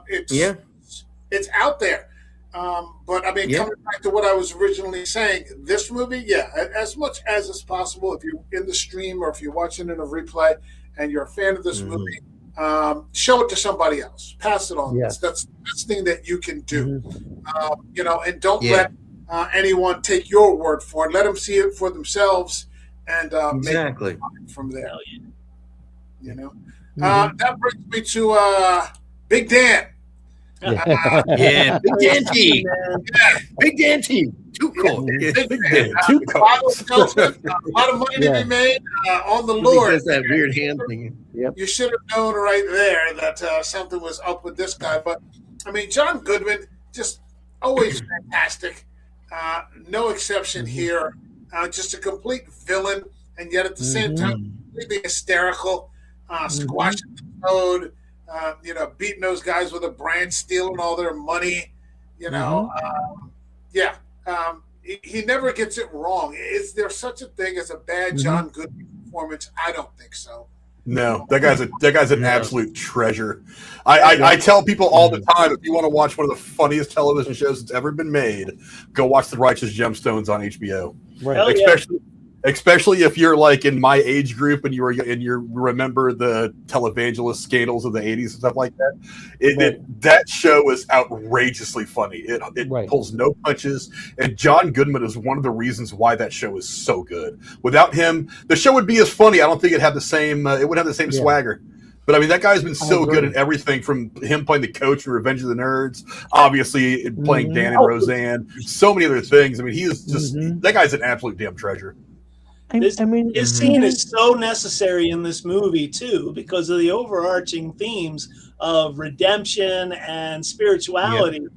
It's out there. But I mean, coming back to what I was originally saying, this movie, as much as it's possible, if you're in the stream or if you're watching it in a replay and you're a fan of this movie, show it to somebody else, pass it on. That's the best thing that you can do. And don't let anyone take your word for it. Let them see it for themselves and make it from there. That brings me to Big Dan. Big Dante. Big Dante. Too cool. Big Dan. A lot of money to be made on the Lord. He does that weird hand thing. You should have known right there that something was up with this guy. But I mean, John Goodman, just always fantastic. No exception here. Just a complete villain, and yet at the same time, completely hysterical. Squashing the road, beating those guys with a branch, stealing all their money. He never gets it wrong. Is there such a thing as a bad John Goodman performance? I don't think so. No, that guy's an absolute treasure. I tell people all the time, if you want to watch one of the funniest television shows that's ever been made, go watch The Righteous Gemstones on HBO. Right. Especially if you're like in my age group and you remember the televangelist scandals of the 80s and stuff like that. That show is outrageously funny. It pulls no punches, and John Goodman is one of the reasons why that show is so good. Without him, the show would be as funny. I don't think it'd have the same. It would have the same swagger. But I mean, that guy's been so agree. good at everything from him playing the coach in Revenge of the Nerds, obviously playing Dan and Roseanne, so many other things. I mean, he's just that guy's an absolute damn treasure. His Mm-hmm. scene is so necessary in this movie too, because of the overarching themes of redemption and spirituality. Yep.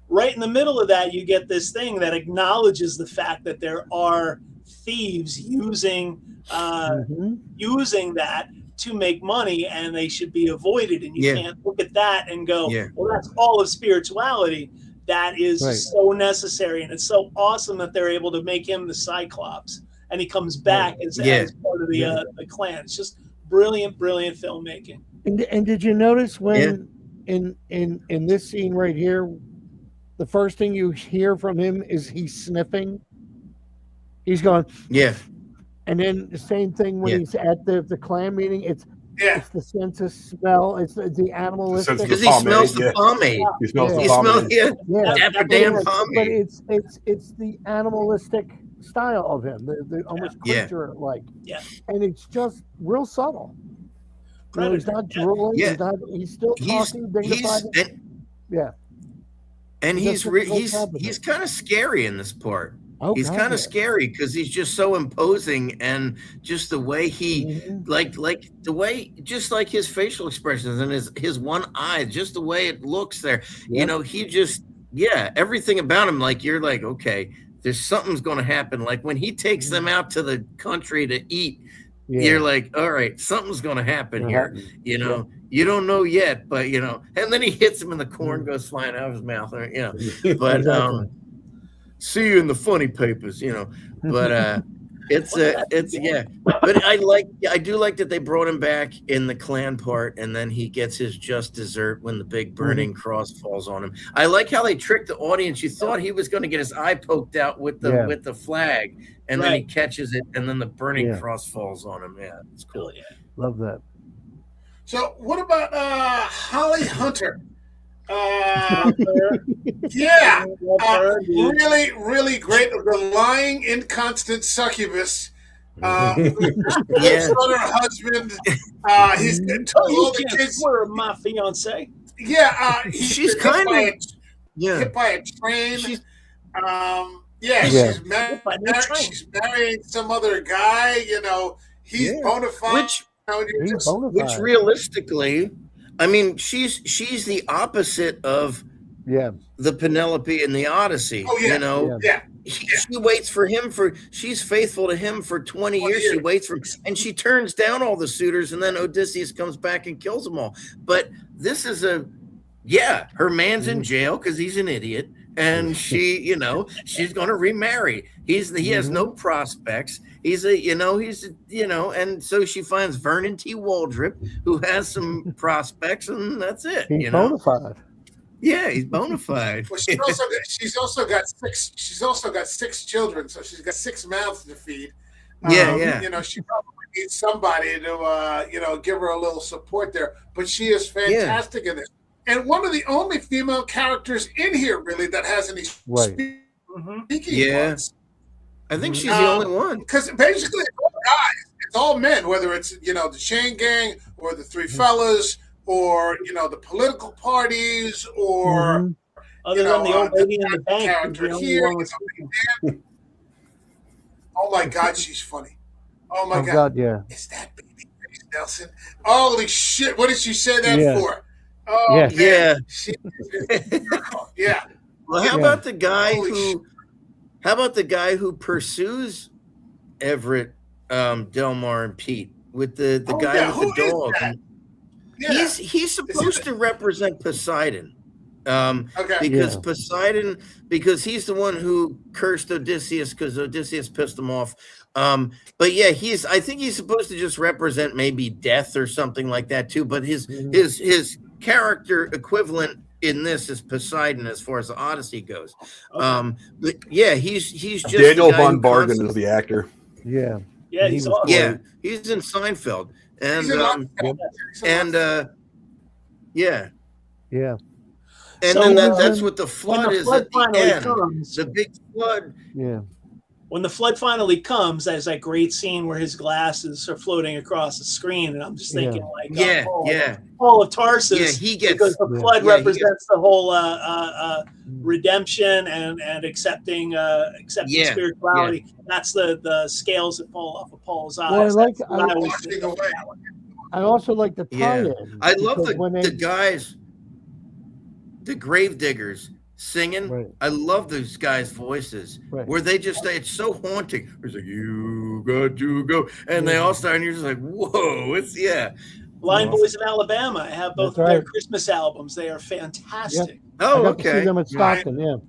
Right in the middle of that, you get this thing that acknowledges the fact that there are thieves using that to make money, and they should be avoided. And you can't look at that and go, well, that's all of spirituality. That is so necessary. And it's so awesome that they're able to make him the Cyclops. And he comes back as part of the clan. It's just brilliant filmmaking. And did you notice when in this scene right here, the first thing you hear from him is he's sniffing? He's going, and then the same thing when he's at the clan meeting. It's the sense of smell. It's the animalistic. Because he smells the pomade. He smells the pomade. Dapper damn pomade. But it's the animalistic style of him, the almost creature like. And it's just real subtle. You know, he's not drooling. He's still talking, dignified. And he's kind of scary in this part. He's kind of scary because he's just so imposing, and just the way he like the way, just like his facial expressions and his one eye, just the way it looks there. You know, he just everything about him, like you're like, okay, there's something's going to happen. Like when he takes them out to the country to eat, you're like, all right, something's going to happen here. You know, you don't know yet, but you know, and then he hits him and the corn goes flying out of his mouth. You know, but see you in the funny papers, you know. But it's But I do like that they brought him back in the clan part, and then he gets his just dessert when the big burning cross falls on him. I like how they tricked the audience. You thought he was going to get his eye poked out with the flag, and then he catches it, and then the burning cross falls on him. Yeah, it's cool. Love that. So what about Holly Hunter? Really great. The lying, inconstant succubus. Her husband. He's told all the kids. My fiance. She's kind of hit by a train. She's marrying some other guy. You know, he's bona fide. Which realistically, I mean, she's the opposite of the Penelope in the Odyssey. You know, she waits for him she's faithful to him for 20 years. She waits for, and she turns down all the suitors, and then Odysseus comes back and kills them all. But this is her man's in jail because he's an idiot, and she, you know, she's going to remarry. He has no prospects. And so she finds Vernon T. Waldrop, who has some prospects, and that's it. He's bona fide. Yeah, he's bona fide. Well, she's also got six children, so she's got 6 mouths to feed. You know, she probably needs somebody to give her a little support there. But she is fantastic in this, and one of the only female characters in here really that has any speaking parts. I think she's the only one. Because basically it's all guys. It's all men, whether it's, you know, the Chain Gang or the Three Fellas or, you know, the political parties or, other than the old lady in the bank. Character here. Oh, my God, she's funny. Oh, my God. Is that baby Grace Nelson? Holy shit. What did she say that for? Oh, man. Well, how about the guy How about the guy who pursues Everett, Delmar, and Pete with the guy with the dog? He's supposed to represent Poseidon. Poseidon, because he's the one who cursed Odysseus because Odysseus pissed him off. But yeah, I think he's supposed to just represent maybe death or something like that too. But his character equivalent in this is Poseidon as far as the Odyssey goes. But yeah, he's just Daniel Von Bargen is the actor. He's awesome. He's in Seinfeld, and and then that's what the flood is at the end. The big flood. when the flood finally comes, there's that great scene where his glasses are floating across the screen, and I'm just thinking Paul of Tarsus, because the flood represents the whole redemption and accepting spirituality. That's the scales that fall off of Paul's eyes. I also like the tie-in. I love the guys, the grave diggers singing. Right. I love those guys' voices where they just say it's so haunting. It's like, you got to go, and they all start, and you're just like, whoa, it's Blind Boys of Alabama. I have both of their Christmas albums. They are fantastic. Yeah. Oh, I got to see them at Stockton.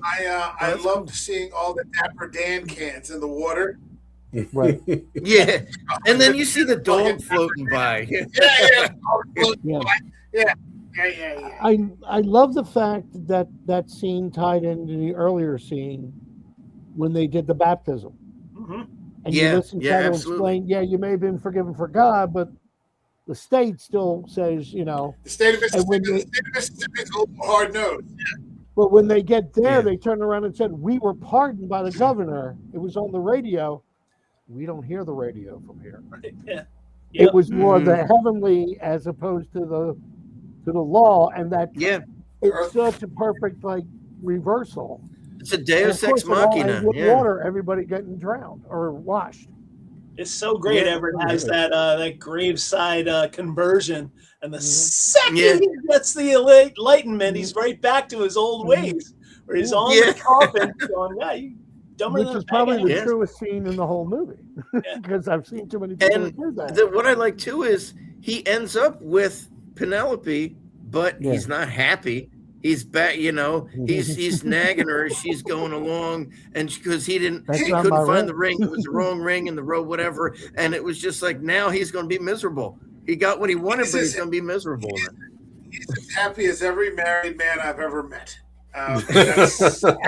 I loved seeing all the Dapper Dan cans in the water. Right. Yeah. And then you see the dog floating by. Yeah. I love the fact that scene tied into the earlier scene when they did the baptism. Mm-hmm. And you listen to them explain, you may have been forgiven for God, but the state still says, The state of Mississippi is a little hard-nosed. Yeah. But when they get there, they turn around and said, we were pardoned by the governor. It was on the radio. We don't hear the radio from here. Yeah. It was more the heavenly as opposed to the law, and that it's such a perfect reversal. It's a Deus Ex Machina. Water, everybody getting drowned or washed. It's so great. Everett has that graveside conversion, and the second he gets the enlightenment, he's right back to his old ways, where he's on the coffin going, you dumber than Which is probably the truest scene in the whole movie, because I've seen too many people do that. What I like too is he ends up with Penelope, but he's not happy. He's back, he's nagging her as she's going along, and because he couldn't find the ring, it was the wrong ring in the road, whatever, and it was just like, now he's going to be miserable. He got what he wanted, but he's going to be miserable. He's as happy as every married man I've ever met. That's about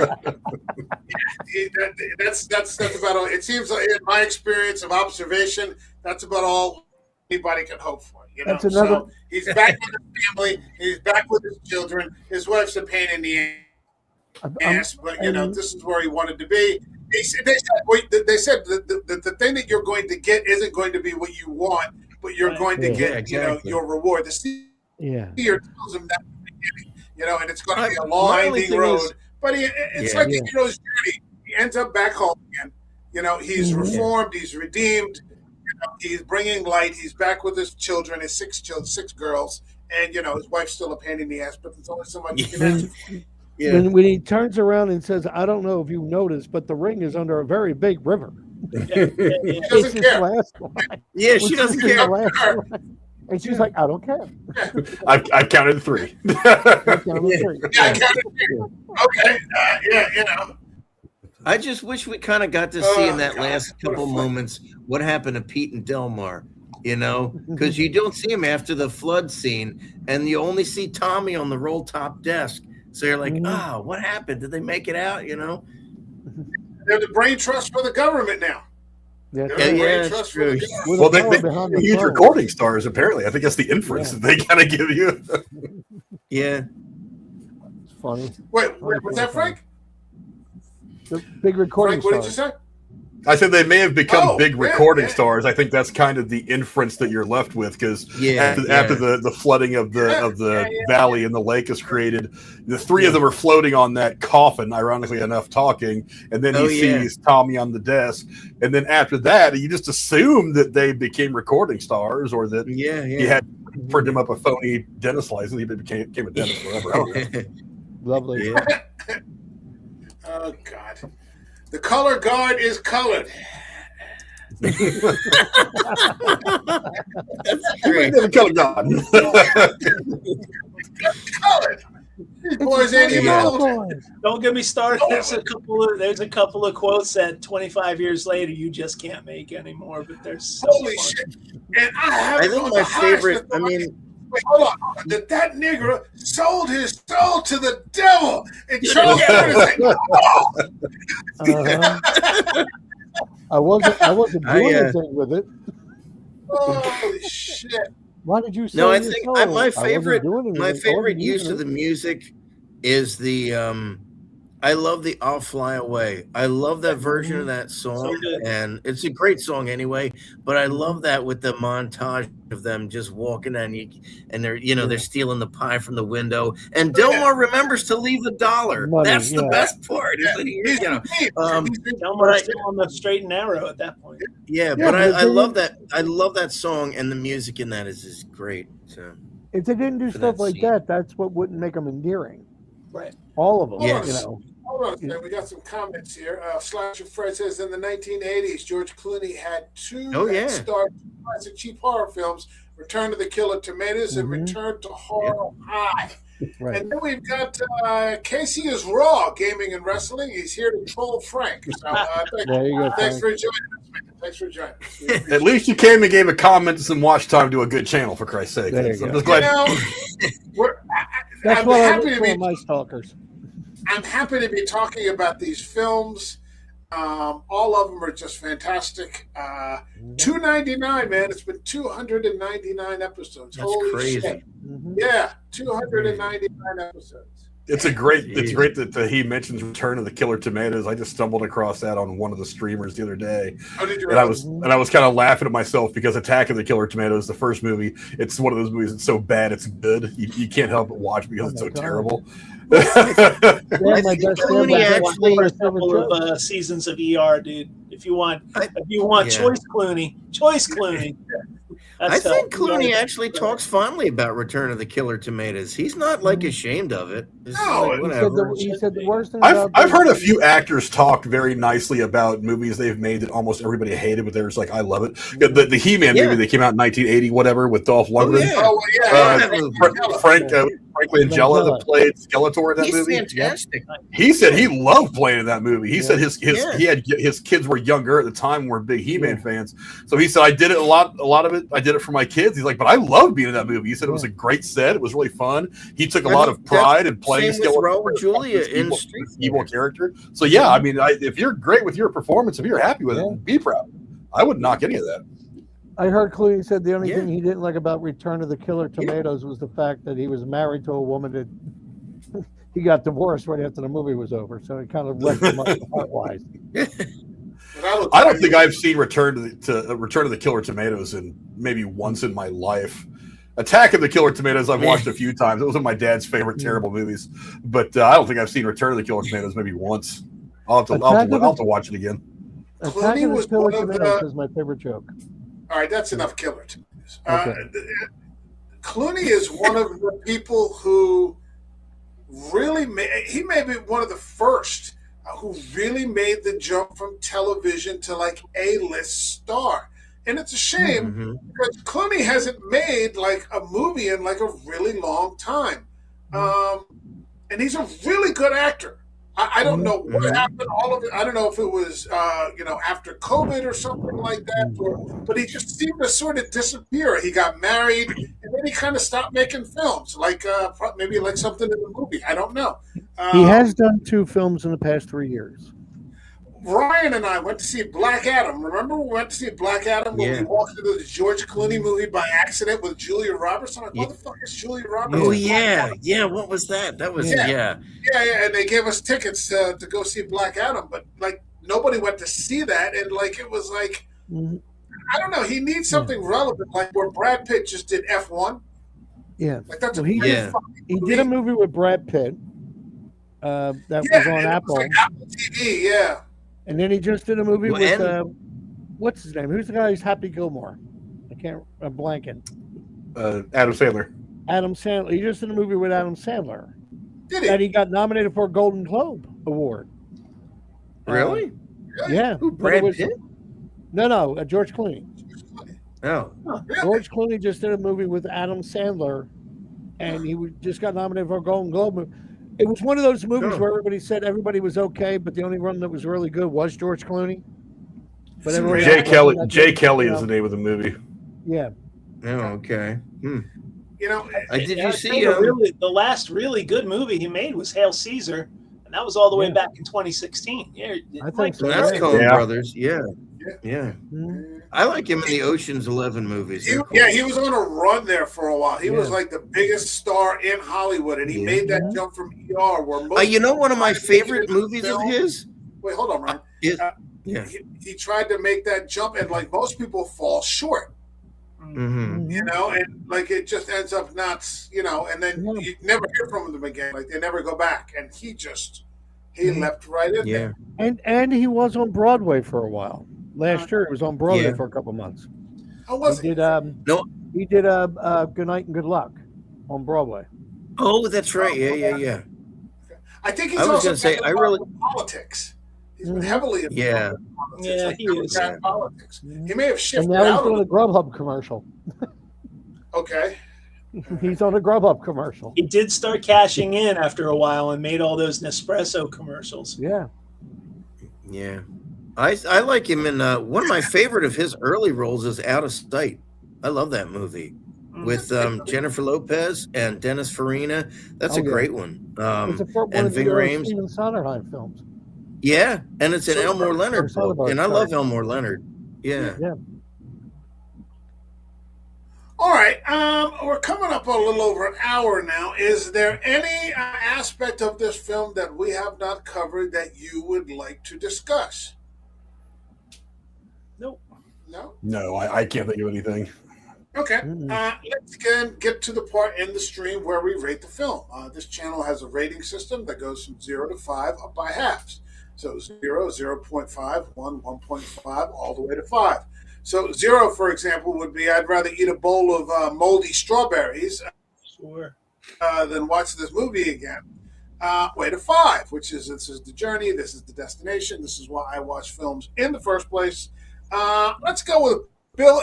all. It seems like, in my experience of observation, that's about all anybody can hope for. That's another. So he's back with his family. He's back with his children. His wife's a pain in the ass, but this is where he wanted to be. They said the thing that you're going to get isn't going to be what you want, but you're going to get your reward. The seer tells him that, and it's going to be a long, winding road. But it's like the hero's journey. He ends up back home again. He's reformed. He's redeemed. He's bringing light. He's back with his children, his six girls, and his wife's still a pain in the ass. But there's only so much you can do. When he turns around and says, "I don't know if you noticed, but the ring is under a very big river." She doesn't care. She doesn't care. And she's like, "I don't care." I counted 3. I counted 3. Okay. I just wish we kind of got to see in that last couple moments what happened to Pete and Delmar, because you don't see him after the flood scene, and you only see Tommy on the roll top desk. So you're like, what happened? Did they make it out? They're the brain trust for the government now. That's true. Well, they use recording stars, apparently. I think that's the inference that they kind of give you. It's funny. Wait, was that Frank? The big recording Frank, what did you say? I said they may have become big recording stars. I think that's kind of the inference that you're left with, because after the flooding of the valley and the lake is created, the 3 of them are floating on that coffin, ironically enough, talking, and then he sees Tommy on the desk, and then after that, you just assume that they became recording stars, or that he had printed him up a phony dentist license. He became a dentist forever. Lovely. Oh, God. The color guard is colored. That's great. The color guard. Colored. These boys ain't even old. Don't get me started. There's a couple of quotes that 25 years later you just can't make anymore, but they're so holy funny. shit. And I think my favorite, wait, hold on. That nigger sold his soul to the devil. And Charles Durning I wasn't doing anything with it. Holy shit. Why did you say no? I think my favorite use of the music is the I love the "I'll Fly Away." I love that version of that song, and it's a great song anyway. But I love that with the montage of them just walking and they're they're stealing the pie from the window, and Delmar remembers to leave $1. Money, That's the best part. Yeah. Delmar's still on the straight and narrow at that point. Yeah, Yeah, but I but love that. I love that song, and the music in that is great. So if they didn't do For stuff that like scene. that, that's what wouldn't make them endearing. Right. All of them, Yes. you know. Hold on a second. We got some comments here. Slasher Fred says in the 1980s, George Clooney had two starred classic cheap horror films, Return to the Killer Tomatoes and Return to Horror High. Right. And then we've got Casey is Raw, Gaming and Wrestling. He's here to troll Frank. So There you go, thanks Frank. for joining us, man. Thanks for joining us. We appreciate At least you came and gave a comment and some watch time to a good channel, for Christ's sake. There you I'm go. just glad. That's I'm what I happy look to for be in my stalkers. I'm happy to be talking about these films. All of them are just fantastic. $2.99, man. It's been 299 episodes. That's Holy crazy. shit! Yeah, 299 episodes. It's great that he mentions Return of the Killer Tomatoes. I just stumbled across that on one of the streamers the other day. Oh, did you? And I was kind of laughing at myself because Attack of the Killer Tomatoes, the first movie, it's one of those movies that's so bad it's good. You can't help but watch because it's so terrible. Yeah, I my think best Clooney friend, actually- my First couple favorite of seasons of ER, dude. If you want Yeah. choice Clooney. I think how- Clooney actually talks fondly about Return of the Killer Tomatoes. He's not like ashamed of it. It's No, like, he whatever. He said the worst thing I've about I've heard a few actors talk very nicely about movies they've made that almost everybody hated, but they're just like, I love it. The He-Man movie that came out in 1980, whatever, with Dolph Lundgren. yeah. Oh, yeah. Frank Langella that played Skeletor in that He's movie. fantastic. He said he loved playing in that movie. He Yeah. said his kids were younger at the time, were big He-Man fans. So he said, I did it a lot of it. I did it for my kids. He's like, but I love being in that movie. He said it was a great set. It was really fun. He took a lot of pride in playing Same with Raul Skeletor, Julia this in evil, Street this evil character. So yeah, I mean, if you're great with your performance, if you're happy with it, be proud. I wouldn't knock any of that. I heard Clooney said the only Yeah. thing he didn't like about Return of the Killer Tomatoes was the fact that he was married to a woman that he got divorced right after the movie was over. So it kind of wrecked him up heart-wise. I don't think I've seen Return of the Killer Tomatoes in maybe once in my life. Attack of the Killer Tomatoes I've watched a few times. It was one of my dad's favorite terrible movies, but I don't think I've seen Return of the Killer Tomatoes maybe once. I'll have to watch it again. Attack Clooney of the was Killer one of Tomatoes the- is my favorite joke. All right, that's enough Killer Tomatoes. Okay. Clooney is one of the people who really he may be one of the first who really made the jump from television to like A-list star. And it's a shame because Clooney hasn't made like a movie in like a really long time. And he's a really good actor. I don't know what happened. All of it. I don't know if it was, after COVID or something like that. But he just seemed to sort of disappear. He got married, and then he kind of stopped making films, like maybe like something in the movie. I don't know. He has done 2 films in the past 3 years. Ryan and I went to see Black Adam. Remember we went to see Black Adam when we walked into the George Clooney movie by accident with Julia Roberts? I'm like, what the fuck is Julia Roberts? Oh yeah. What was that? That was Yeah, and they gave us tickets to go see Black Adam, but like nobody went to see that, and like it was like I don't know. He needs something relevant, like where Brad Pitt just did F1. Yeah. Like that's Well, a he great did- fucking He movie. did a movie with Brad Pitt that was on and it Apple. was like Apple TV. Yeah. And then he just did a movie Well, with what's his name? Who's the guy who's Happy Gilmore? I'm blanking. Adam Sandler. Adam Sandler. He just did a movie with Adam Sandler Did he? that he got nominated for a Golden Globe Award. Really? Yeah. Who, but Brad it was- Pitt? No, George Clooney. Oh. Really? George Clooney just did a movie with Adam Sandler, and just got nominated for a Golden Globe. It was one of those movies where everybody said everybody was okay, but the only one that was really good was George Clooney. But everybody Jay else Kelly. wasn't that Jay good, Kelly you is the know? name of the movie. Yeah. Oh, okay. You know, Did Yeah, you I see think the last really good movie he made was Hail Caesar, and that was all the way back in 2016. Yeah, I think so. that's Yeah. Coen Yeah. Brothers. Yeah. Yeah. Mhm. I like him in the Ocean's 11 movies. He, They're cool. yeah, he was on a run there for a while. He was Yeah. like the biggest star in Hollywood, and he Yeah. made that jump from ER. Where most You know, one of my people tried to make favorite it in the movies of film. his Wait, hold on, Ryan. is Uh, yeah. He tried to make that jump, and like most people fall short, Hmm. you know, and like it just ends up not, you know, and then Yeah. you never hear from them again. Like they never go back, and he Mhm. leapt right in Yeah. there. And he was on Broadway for a while. Last year, he was on Broadway Yeah. for a couple months. How was He it? did No. he did Good Night and Good Luck on Broadway. Oh, that's right. Yeah. I think he's I was also gonna say, been I involved really- with politics. He's been Mhm. heavily involved Yeah. with politics. Yeah, like he is. Democrat politics. Mhm. He may have And shifted now he's out doing of a it. Grubhub commercial. Okay. He's on a Grubhub commercial. He did start cashing in after a while and made all those Nespresso commercials. Yeah. Yeah. I like him in one of my favorite of his early roles is Out of Sight. I love that movie with Jennifer Lopez and Dennis Farina. That's Oh, a yeah. great one. It's one and of Ving the Rhames. Steven Sondheim films. Yeah, and it's an So- Elmore Leonard book, Soderbergh, and I sorry. love Elmore Leonard. Yeah. Yeah. All right. We're coming up a little over an hour now. Is there any aspect of this film that we have not covered that you would like to discuss? Nope. No? No, I can't think of anything. Okay. Mm-mm. Let's again get to the part in the stream where we rate the film. This channel has a rating system that goes from 0 to 5 up by halves. So 0, 0.5, 1, 1.5, all the way to 5. So 0, for example, would be I'd rather eat a bowl of moldy strawberries Sure. than watch this movie again. Way to 5, which is this is the journey, this is the destination, this is why I watch films in the first place. Let's go with Bill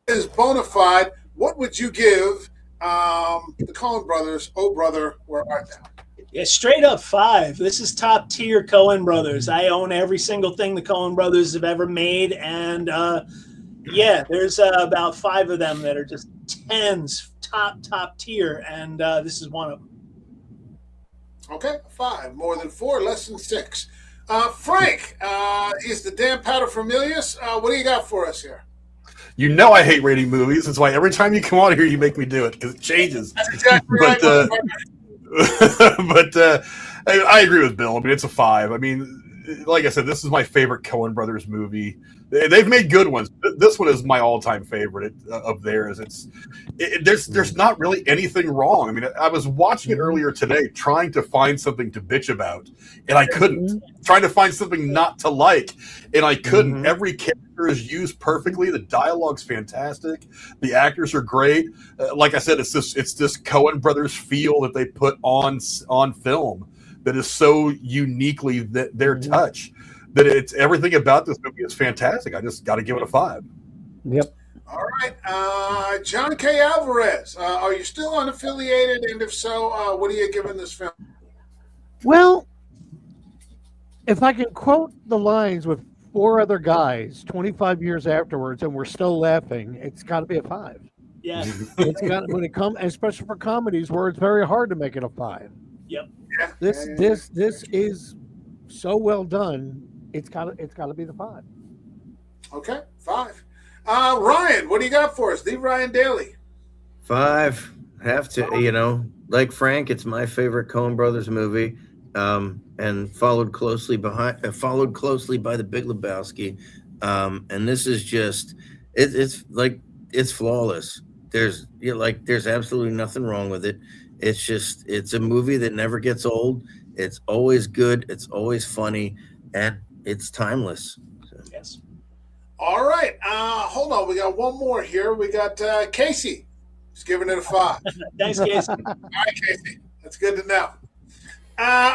is bona fide. What would you give the Coen brothers? Oh, brother, where art thou? Yeah, straight up 5. This is top tier Coen brothers. I own every single thing the Coen brothers have ever made, and yeah, there's about 5 of them that are just 10s, top tier, and this is one of them. Okay, 5. More than 4, less than 6. Frank, he's the damn paterfamilias. What do you got for us here? You know I hate rating movies. That's why every time you come on here, you make me do it because it changes. That's exactly But, right. but I agree with Bill. I mean, it's a 5. I mean, like I said, this is my favorite Coen Brothers movie. They've made good ones. This one is my all-time favorite of theirs. There's not really anything wrong. I mean, I was watching it earlier today, trying to find something to bitch about, and I couldn't. Trying to find something not to like, and I couldn't. Mhm. Every character is used perfectly. The dialogue's fantastic. The actors are great. Like I said, it's this Coen Brothers feel that they put on film that is so uniquely their touch. That it's everything about this movie is fantastic. I just got to give it a 5. Yep. All right. John K. Alvarez, are you still unaffiliated? And if so, what are you giving this film? Well, if I can quote the lines with 4 other guys 25 years afterwards and we're still laughing, it's got to be a 5. Yeah. It's got when it comes, especially for comedies where it's very hard to make it a 5. Yep. Yeah. This is so well done. It's got to be the 5. Okay, 5. Ryan, what do you got for us? The Ryan Daly. 5. Have to, like Frank, it's my favorite Coen Brothers movie, and followed closely by The Big Lebowski, and this is just it's flawless. There's absolutely nothing wrong with it. It's a movie that never gets old. It's always good. It's always funny, and it's timeless. So. Yes. All right. Hold on. We got one more here. We got Casey. He's giving it a 5. Thanks, Casey. All right, Casey. That's good to know.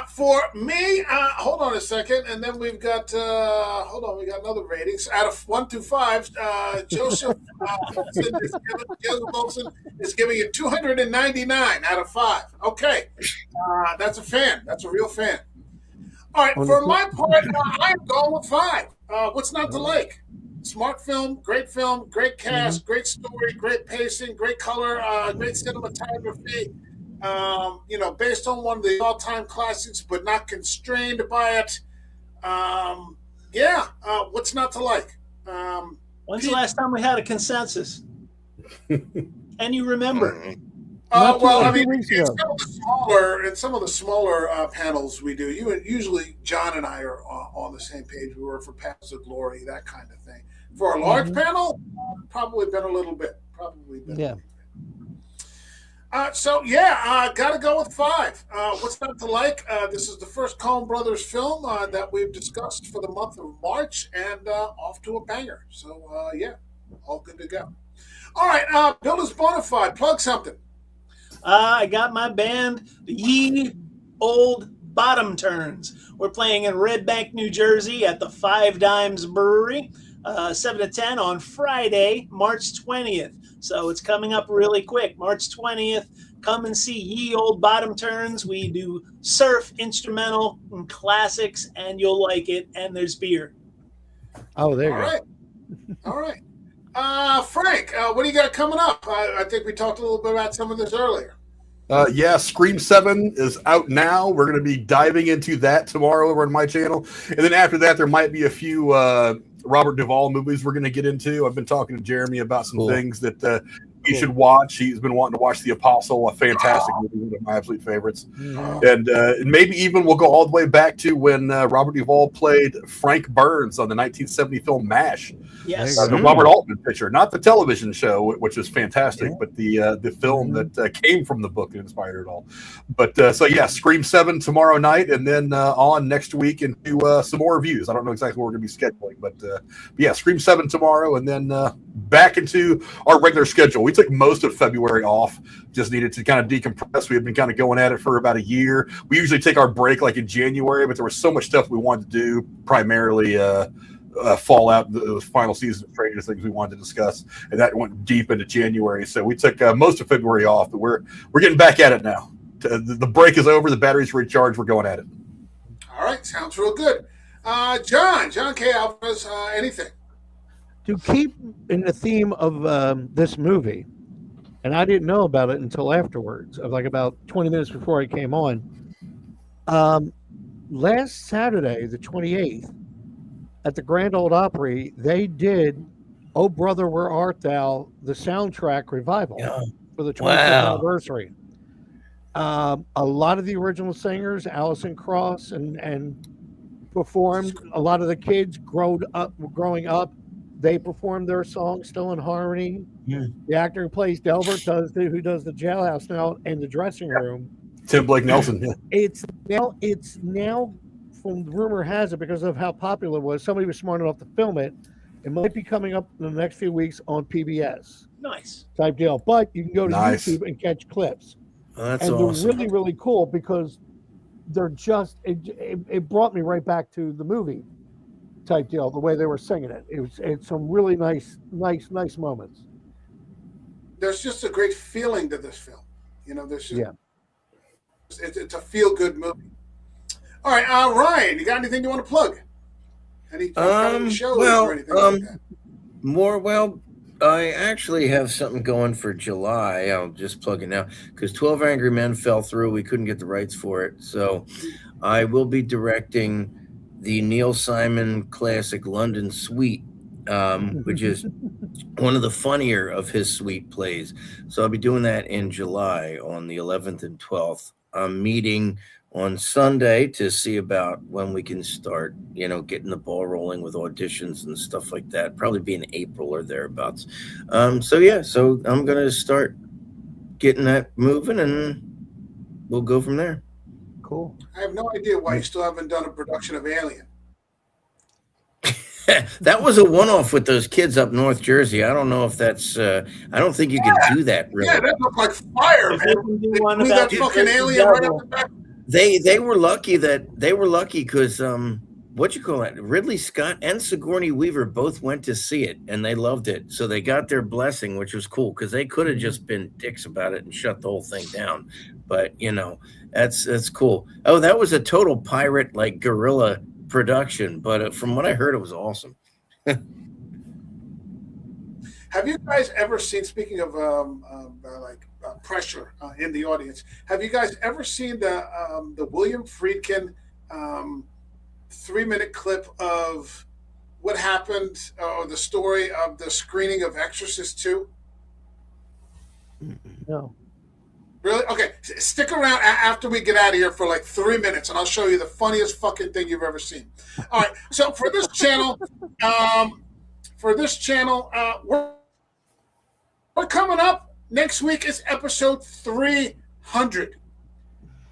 For me, hold on a second, and then we've got we got another ratings out of 1 to 5. Joseph Wilson is giving it 299 out of 5. Okay, that's a fan. That's a real fan. All right, for my part, I am going with 5. What's not to like? Smart film, great cast, great story, great pacing, great color, great cinematography. Based on one of the all-time classics, but not constrained by it. What's not to like? When's the last time we had a consensus? And you remember? Well, I Two mean, weeks in ago. some of the smaller panels we do, usually John and I are on the same page. We work for Paths of Glory, that kind of thing. For a large panel, probably been a little bit. Yeah. Got to go with 5. What's not to like? This is the first Coen Brothers film that we've discussed for the month of March, and off to a banger. So, all good to go. All right, Bill is bona fide. Plug something. I got my band, the Ye Old Bottom Turns. We're playing in Red Bank, New Jersey at the Five Dimes Brewery, 7 to 10 on Friday, March 20th. So it's coming up really quick. March 20th, come and see Ye Old Bottom Turns. We do surf, instrumental, and classics, and you'll like it. And there's beer. Oh, there you All go. right. All right. Frank, what do you got coming up? I think we talked a little bit about some of this earlier. Scream 7 is out now. We're going to be diving into that tomorrow over on my channel. And then after that, there might be a few Robert Duvall movies we're going to get into. I've been talking to Jeremy about some things that you should watch. He's been wanting to watch The Apostle, a fantastic movie, one of my absolute favorites. And maybe even we'll go all the way back to when Robert Duvall played Frank Burns on the 1970 film MASH. Yes. The Robert Altman picture, not the television show, which is fantastic, but the film that came from the book that inspired it all. But Scream 7 tomorrow night, and then on next week into some more reviews. I don't know exactly what we're going to be scheduling, but Scream 7 tomorrow, and then back into our regular schedule. We took most of February off, just needed to kind of decompress. We had been kind of going at it for about a year. We usually take our break like in January, but there was so much stuff we wanted to do, primarily Fallout, the final season of Stranger Things we wanted to discuss, and that went deep into January. So we took most of February off, but we're getting back at it now. The break is over. The batteries recharged. We're going at it. All right, sounds real good. John K. Alvarez, anything? To keep in the theme of this movie, and I didn't know about it until afterwards, of like about 20 minutes before I came on. Last Saturday, the 28th, at the Grand Ole Opry, they did "Oh Brother, Where Art Thou," the soundtrack revival for the 25th anniversary. A lot of the original singers, Alison Krauss, and performed. A lot of the kids growing up, they performed their songs still in harmony. The actor who plays Delbert who does the jailhouse now in the dressing room. Tim Blake Nelson. Yeah. It's now, from rumor has it, because of how popular it was, somebody was smart enough to film it. It might be coming up in the next few weeks on PBS. Nice. Type deal. But you can go to YouTube and catch clips. Oh, that's and awesome. They're really, really cool because they're just, it brought me right back to the movie type deal, the way they were singing it. It's some really nice moments. There's just a great feeling to this film. It's a feel-good movie. All right, Ryan, you got anything you want to plug? Any shows or anything like that? I actually have something going for July. I'll just plug it now because 12 Angry Men fell through. We couldn't get the rights for it. So I will be directing the Neil Simon classic London Suite, which is one of the funnier of his Suite plays. So I'll be doing that in July on the 11th and 12th. I'm meeting on Sunday to see about when we can start, getting the ball rolling with auditions and stuff like that. Probably be in April or thereabouts. So I'm going to start getting that moving and we'll go from there. Cool. I have no idea why you still haven't done a production of Alien. That was a one-off with those kids up North Jersey. I don't know if that's. I don't think you can do that. Really. Yeah, that looked like fire, man. They blew that fucking alien right up the back. They were lucky because Ridley Scott and Sigourney Weaver both went to see it and they loved it, so they got their blessing, which was cool because they could have just been dicks about it and shut the whole thing down. But that's cool. Oh, that was a total pirate guerrilla production, but from what I heard, it was awesome. Have you guys ever seen, speaking of pressure in the audience, have you guys ever seen the William Friedkin 3-minute clip of what happened or the story of the screening of Exorcist 2? No. Really? Okay. Stick around after we get out of here for like 3 minutes, and I'll show you the funniest fucking thing you've ever seen. All right. So for this channel, we're coming up. Next week is episode 300.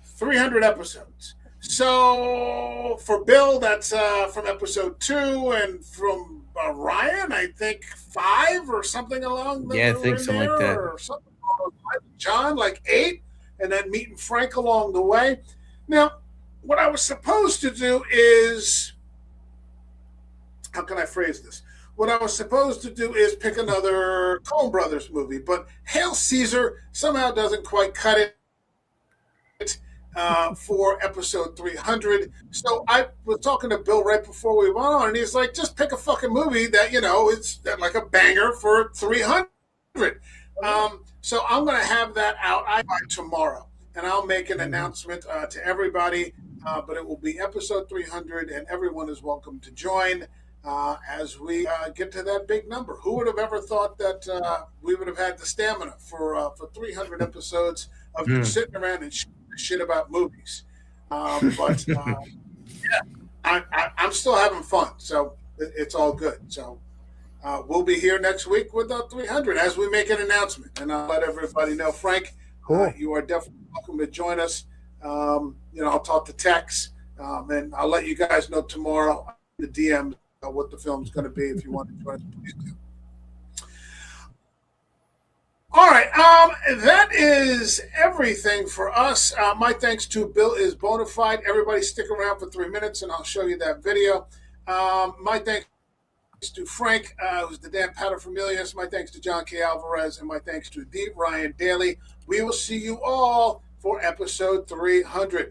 300 episodes. So for Bill, that's from episode 2, and from Ryan, I think 5 or something along. Yeah, I think something like that. Or something. John, like 8, and then meeting Frank along the way. Now, what I was supposed to do is, how can I phrase this? What I was supposed to do is pick another Coen Brothers movie, but Hail Caesar somehow doesn't quite cut it for episode 300. So I was talking to Bill right before we went on, and he's like, just pick a fucking movie that, it's like a banger for 300. So I'm going to have that out by tomorrow, and I'll make an announcement to everybody, but it will be episode 300, and everyone is welcome to join as we get to that big number. Who would have ever thought that we would have had the stamina for 300 episodes of just sitting around and shit about movies? But I'm still having fun, so it's all good. So we'll be here next week with 300 as we make an announcement, and I'll let everybody know. Frank, Cool. You are definitely welcome to join us. I'll talk to Tex, and I'll let you guys know tomorrow in the DM what the film's going to be. If you want to join us, please do. All right, that is everything for us. My thanks to Bill is Bonafide. Everybody stick around for 3 minutes, and I'll show you that video. My thanks to Frank, who's the Dan Paterfamilias. My thanks to John K. Alvarez, and my thanks to the Ryan Daly. We will see you all for episode 300.